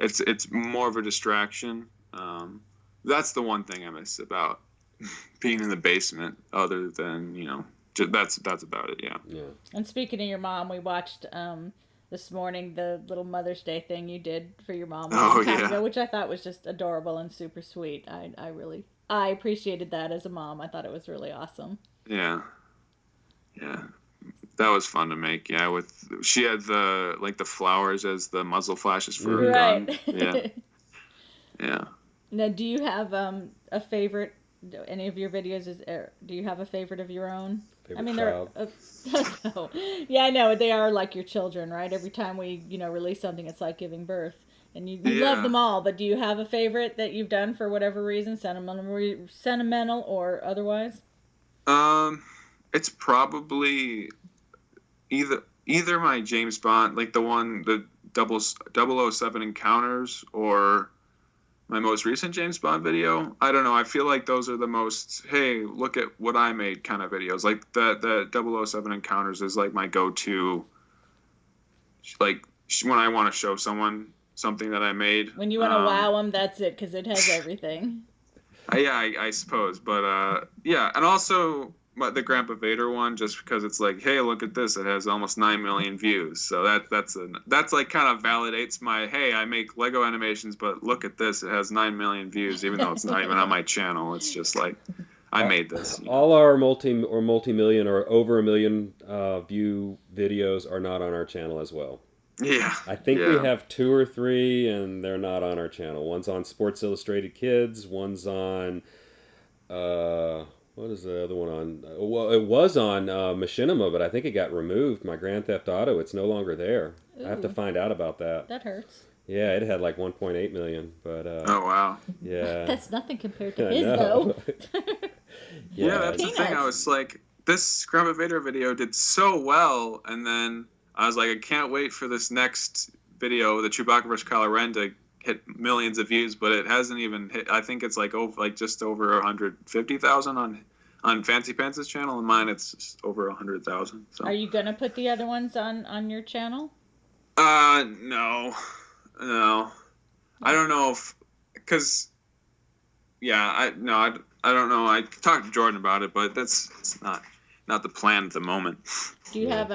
it's more of a distraction. That's the one thing I miss about being in the basement, other than, that's about it. Yeah. And speaking of your mom, we watched this morning the little Mother's Day thing you did for your mom a long time ago, which I thought was just adorable and super sweet. I appreciated that as a mom. I thought it was really awesome. Yeah. That was fun to make. Yeah, she had the flowers as the muzzle flashes for her gun. Yeah. Yeah. Now, do you have a favorite? Any of your videos? Do you have a favorite of your own? Child. Yeah, I know they are like your children, right? Every time we release something, it's like giving birth, and you love them all. But do you have a favorite that you've done for whatever reason, sentimental or otherwise? It's probably either my James Bond, like the 007 Encounters, or my most recent James Bond video. I don't know. I feel like those are the most, hey, look at what I made kind of videos. Like the 007 Encounters is like my go-to, like when I want to show someone something that I made. When you want to wow them, that's it, because it has everything. I suppose. But yeah, and also the Grandpa Vader one, just because it's like, hey, look at this, it has almost 9 million views, so that's like kind of validates my, hey, I make Lego animations, but look at this, it has 9 million views, even though it's not even on my channel. It's just like, I made this. All our multi-million or over a million view videos are not on our channel as well. Yeah, I think we have 2 or 3, and they're not on our channel. One's on Sports Illustrated Kids, one's on what is the other one on? Well, it was on Machinima, but I think it got removed. My Grand Theft Auto, it's no longer there. Ooh. I have to find out about that. That hurts. Yeah, it had like 1.8 million, but oh wow. Yeah. That's nothing compared to his though. Yeah, that's the thing. I was like, this Scrub It Vader video did so well, and then I was like, I can't wait for this next video, the Chewbacca vs. Kylo Ren, to hit millions of views, but it hasn't even hit. I think it's like just over 150,000 on Fancy Pants' channel, and mine it's over 100,000. So. Are you gonna put the other ones on your channel? No. I don't know if, because, yeah, I don't know. I talked to Jordan about it, but it's not the plan at the moment. Do you have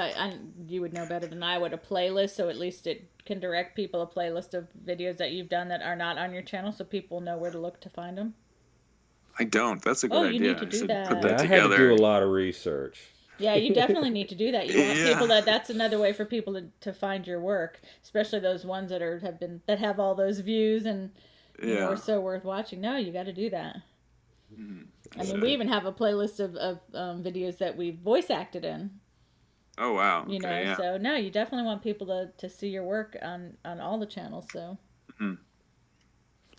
you would know better than I would, a playlist, so at least it can direct people a playlist of videos that you've done that are not on your channel, so people know where to look to find them? I don't. That's a good idea. You need to do that. Put that I together. had to do a lot of research. Yeah, you definitely need to do that. You want people that's another way for people to find your work, especially those ones that have all those views and are so worth watching. No, you got to do that. I mean, we even have a playlist of videos that we voice acted in. Oh wow! Okay, so no, you definitely want people to see your work on all the channels. So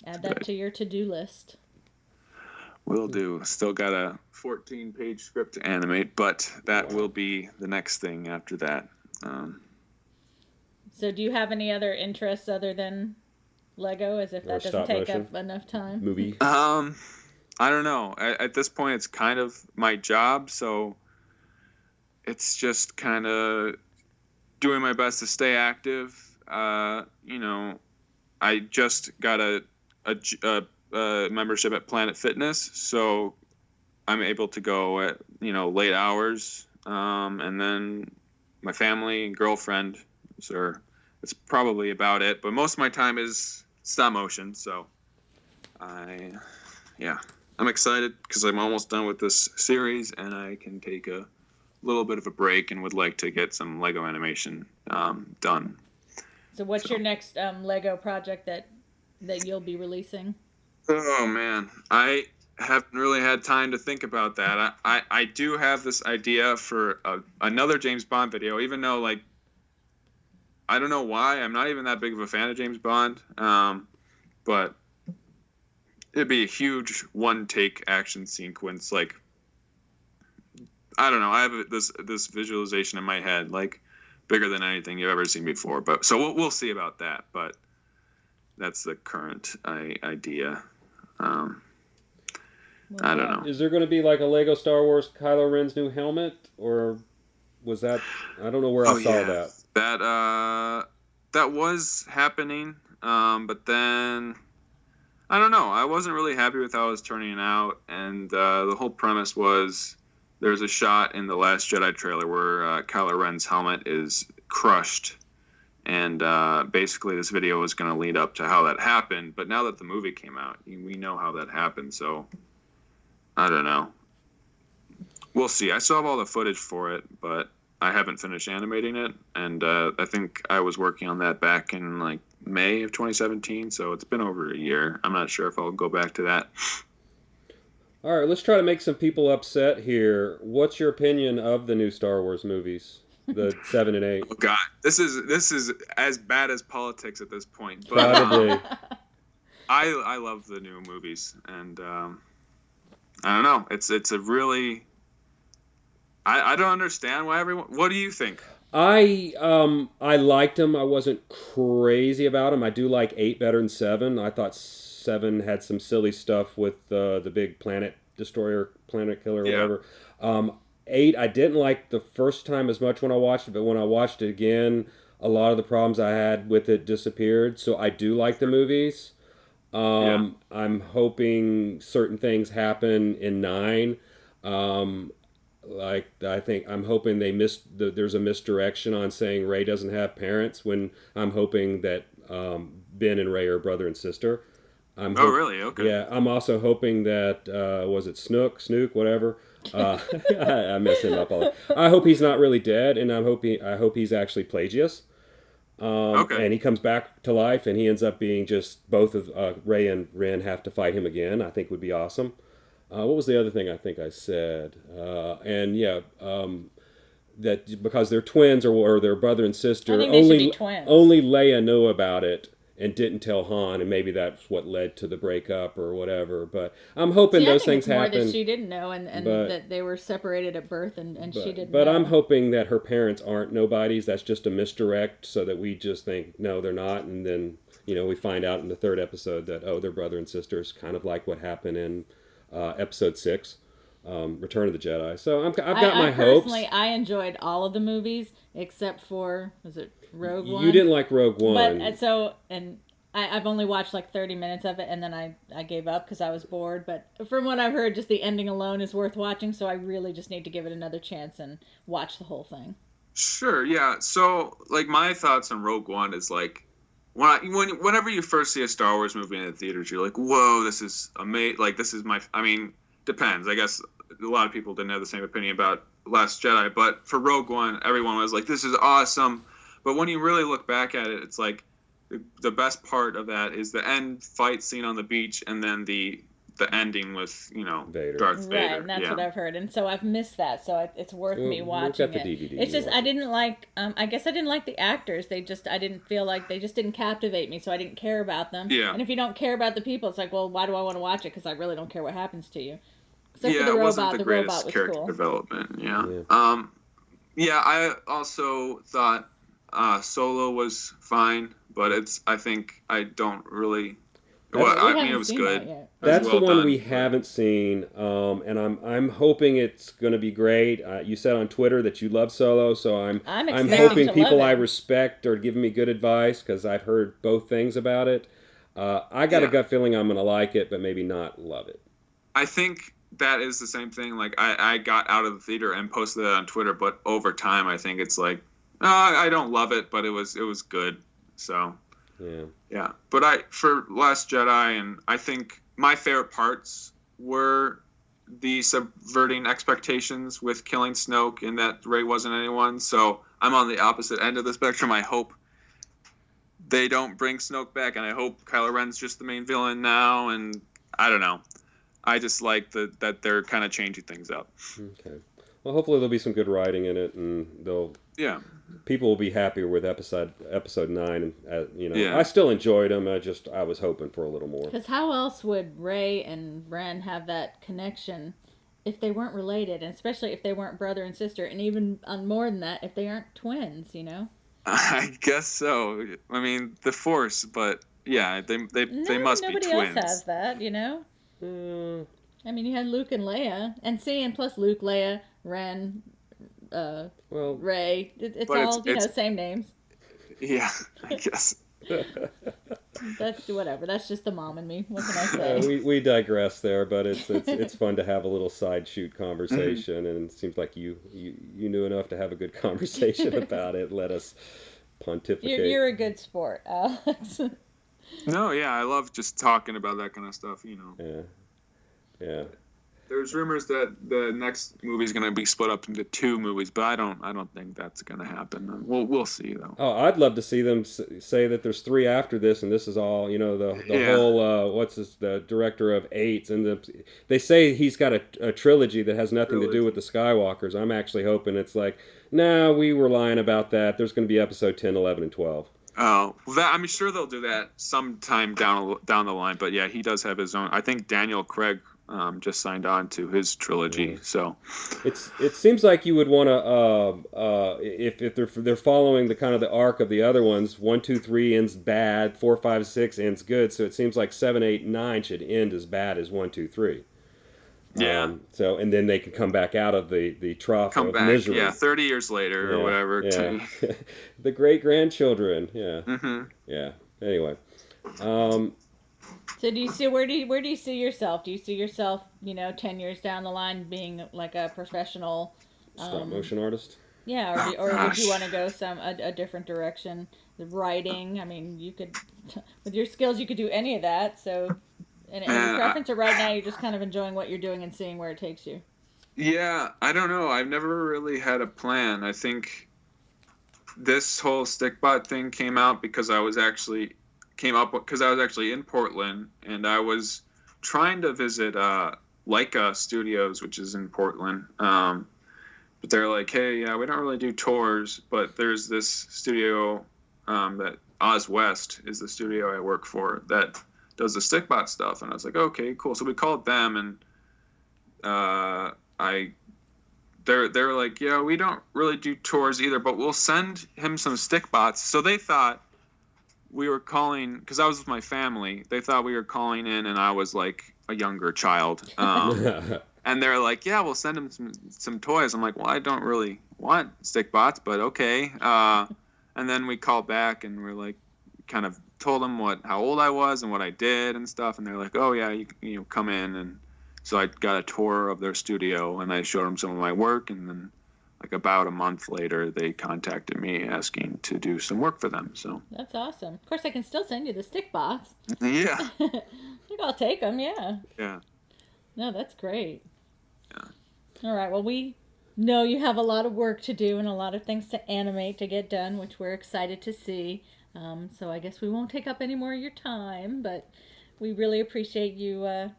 add that to your to-do list. Will do. Still got a 14-page script to animate, but that will be the next thing after that. So do you have any other interests other than Lego, as if that doesn't take up enough time? Movie? I don't know. At this point, it's kind of my job, so it's just kind of doing my best to stay active. I just got a membership at Planet Fitness, so I'm able to go at late hours, and then my family and girlfriend. So it's probably about it. But most of my time is stop motion. So I'm excited because I'm almost done with this series, and I can take a little bit of a break and would like to get some Lego animation done. So what's your next Lego project that you'll be releasing? Oh man, I haven't really had time to think about that. I do have this idea for another James Bond video, even though I don't know why. I'm not even that big of a fan of James Bond, but it'd be a huge one-take action sequence. I don't know. I have this visualization in my head, bigger than anything you've ever seen before. But so we'll see about that. But that's the current idea. I don't know. Is there going to be a Lego Star Wars Kylo Ren's new helmet, or was that? I don't know where I saw that. That was happening, but then I don't know. I wasn't really happy with how it was turning out, and the whole premise was there's a shot in the Last Jedi trailer where Kylo Ren's helmet is crushed. And basically this video was going to lead up to how that happened. But now that the movie came out, we know how that happened. So, I don't know. We'll see. I still have all the footage for it, but I haven't finished animating it. And I think I was working on that back in May of 2017. So it's been over a year. I'm not sure if I'll go back to that. All right, let's try to make some people upset here. What's your opinion of the new Star Wars movies? The 7 and 8. Oh God, this is as bad as politics at this point. But, probably. I love the new movies, and I don't know. It's a really. I don't understand why everyone. What do you think? I liked them. I wasn't crazy about them. I do like 8 better than 7. I thought 7 had some silly stuff with the big planet destroyer, planet killer, or whatever. 8, I didn't like the first time as much when I watched it, but when I watched it again, a lot of the problems I had with it disappeared. So I do like the movies. I'm hoping certain things happen in 9. I'm hoping there's a misdirection on saying Rey doesn't have parents, when I'm hoping that Ben and Rey are brother and sister. Really? Okay. Yeah, I'm also hoping that was it Snook, whatever. I mess him up all. I hope he's not really dead, and I hope he's actually Plagius. And he comes back to life, and he ends up being just both of Rey and Ren have to fight him again. I think would be awesome. What was the other thing I think I said? That because they're twins or they're brother and sister, I think they should be twins. Only Leia knew about it, and didn't tell Han, and maybe that's what led to the breakup or whatever. But I'm hoping those things happen. More that she didn't know, and that they were separated at birth, and she didn't. But know. I'm hoping that her parents aren't nobodies. That's just a misdirect, so that we just think no, they're not, and then we find out in the third episode that they're brother and sisters, kind of like what happened in episode 6. Return of the Jedi. So I've got my hopes. Personally, I enjoyed all of the movies except for, was it Rogue One? You didn't like Rogue One. But I've only watched like 30 minutes of it, and then I gave up because I was bored. But from what I've heard, just the ending alone is worth watching. So I really just need to give it another chance and watch the whole thing. Sure, yeah. So like my thoughts on Rogue One is like, whenever you first see a Star Wars movie in the theaters, you're like, whoa, this is amazing. Like this is depends. I guess a lot of people didn't have the same opinion about Last Jedi, but for Rogue One, everyone was like, this is awesome. But when you really look back at it, it's like the best part of that is the end fight scene on the beach, and then the ending with Vader. Darth Vader. Right, and that's what I've heard, and so I've missed that. So it's worth me watching the it. DVD. It's just I didn't like. I guess I didn't like the actors. I didn't feel like they just didn't captivate me, so I didn't care about them. Yeah. And if you don't care about the people, it's like, well, why do I want to watch it? Because I really don't care what happens to you. Except for the robot. It wasn't the greatest robot was character cool. development. Yeah. I also thought Solo was fine, but I think I don't really. It was good. That's the one we haven't seen, and I'm hoping it's going to be great. You said on Twitter that you love Solo, so I'm hoping people I respect are giving me good advice, because I've heard both things about it. I got a gut feeling I'm going to like it, but maybe not love it. I think that is the same thing. Like I got out of the theater and posted that on Twitter, but over time I think it's like I don't love it, but it was good. So yeah. But for Last Jedi, and I think my favorite parts were the subverting expectations with killing Snoke, and that Rey wasn't anyone. So I'm on the opposite end of the spectrum. I hope they don't bring Snoke back, and I hope Kylo Ren's just the main villain now. And I don't know. I just like that they're kind of changing things up. Okay. Well, hopefully there'll be some good writing in it, and people will be happier with episode 9. And I still enjoyed them. I was hoping for a little more. Because how else would Rey and Ren have that connection if they weren't related, and especially if they weren't brother and sister, and even more than that, if they aren't twins? I guess so. I mean, the Force, but yeah, they must be twins. Nobody else has that, I mean, you had Luke and Leia, and plus Luke, Leia, Ren, Rey. It's all same names. Yeah, I guess. That's whatever. That's just the mom and me. What can I say? We digress there, but it's fun to have a little side shoot conversation, and it seems like you knew enough to have a good conversation about it. Let us pontificate. You're a good sport, Alex. No, yeah, I love just talking about that kind of stuff, Yeah. There's rumors that the next movie is going to be split up into 2 movies, but I don't think that's going to happen. We'll see though. Oh, I'd love to see them say that there's 3 after this, and this is all the whole the director of 8s, and they say he's got a trilogy that has nothing to do with the Skywalkers. I'm actually hoping it's like, no, we were lying about that. There's going to be episode 10, 11, and 12. Oh, I'm sure they'll do that sometime down the line. But yeah, he does have his own. I think Daniel Craig just signed on to his trilogy. So it seems like you would want to if they're following the kind of the arc of the other ones. 1, 2, 3 ends bad. 4, 5, 6 ends good. So it seems like 7, 8, 9 should end as bad as 1, 2, 3. Yeah. And then they can come back out of the trough of misery. Yeah, 30 years later or whatever. Yeah. The great grandchildren. Yeah. Mm-hmm. Yeah. Anyway. So do you see where do you see yourself? Do you see yourself 10 years down the line being like a professional stop motion artist? Yeah, or would you want to go a different direction? The writing. I mean, you could with your skills you could do any of that. So. And your preference, or right now you're just kind of enjoying what you're doing and seeing where it takes you? Yeah, I don't know. I've never really had a plan. I think this whole Stickbot thing came out because I was actually in Portland, and I was trying to visit Leica Studios, which is in Portland. But they're like, hey, yeah, we don't really do tours, but there's this studio that Oz West is the studio I work for that does the Stickbot stuff. And I was like, okay, cool. So we called them, and they're like, yeah, we don't really do tours either, but we'll send him some Stickbots. So they thought we were calling, because I was with my family. They thought we were calling in, and I was like a younger child. And they're like, yeah, we'll send him some toys. I'm like, well, I don't really want Stickbots, but okay. And then we called back, and we're like, kind of told them how old I was and what I did and stuff. And they're like, oh yeah, you come in. And so I got a tour of their studio, and I showed them some of my work. And then like about a month later, they contacted me asking to do some work for them. So that's awesome. Of course, I can still send you the Stickbots. Yeah. I think I'll take them. Yeah. Yeah. No, that's great. Yeah. All right. Well, we know you have a lot of work to do and a lot of things to animate to get done, which we're excited to see. So I guess we won't take up any more of your time, but we really appreciate you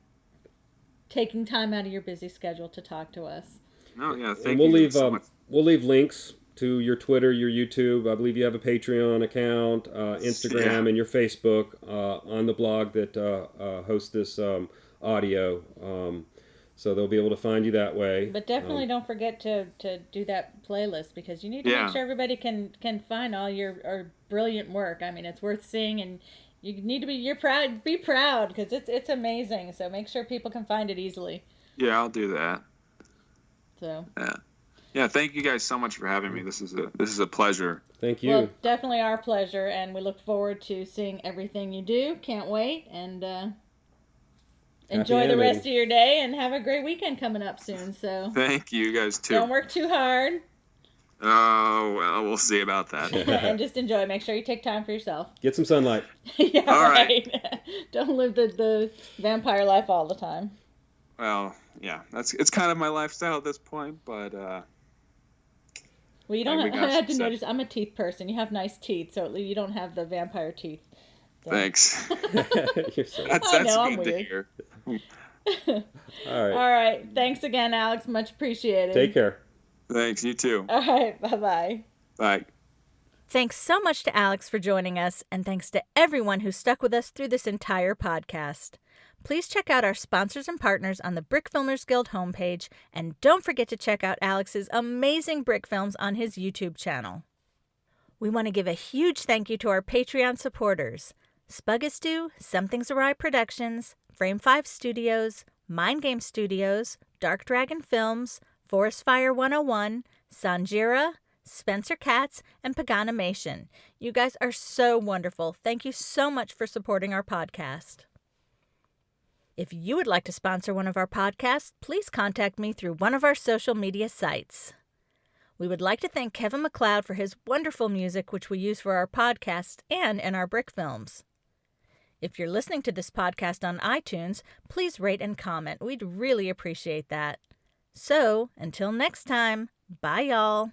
taking time out of your busy schedule to talk to us. Oh yeah, thank you so much. We'll leave links to your Twitter, your YouTube. I believe you have a Patreon account, Instagram, and your Facebook on the blog that hosts this audio. So they'll be able to find you that way. But definitely don't forget to do that playlist, because you need to make sure everybody can find all your brilliant work. I mean, it's worth seeing, and you need to be proud because it's amazing. So make sure people can find it easily. Yeah, I'll do that. So. Yeah. Thank you guys so much for having me. This is a pleasure. Thank you. Well, definitely our pleasure, and we look forward to seeing everything you do. Can't wait, and enjoy the rest of your day, and have a great weekend coming up soon. So. Thank you guys too. Don't work too hard. Oh, well, we'll see about that. And just enjoy. Make sure you take time for yourself. Get some sunlight. Yeah, all right. Don't live the vampire life all the time. Well, yeah, it's kind of my lifestyle at this point, but well, you don't. I had to notice. I'm a teeth person. You have nice teeth, so you don't have the vampire teeth. So. Thanks. That's good to hear. All right. All right. Thanks again, Alex. Much appreciated. Take care. Thanks. You too. All right. Bye-bye. Bye. Thanks so much to Alex for joining us, and thanks to everyone who stuck with us through this entire podcast. Please check out our sponsors and partners on the Brick Filmers Guild homepage, and don't forget to check out Alex's amazing brick films on his YouTube channel. We want to give a huge thank you to our Patreon supporters: Spuggastu, Something's Awry Productions, Frame 5 Studios, Mind Game Studios, Dark Dragon Films, Forest Fire 101, Sanjira, Spencer Katz, and Paganimation. You guys are so wonderful. Thank you so much for supporting our podcast. If you would like to sponsor one of our podcasts, please contact me through one of our social media sites. We would like to thank Kevin MacLeod for his wonderful music, which we use for our podcast and in our brick films. If you're listening to this podcast on iTunes, please rate and comment. We'd really appreciate that. So, until next time, bye y'all.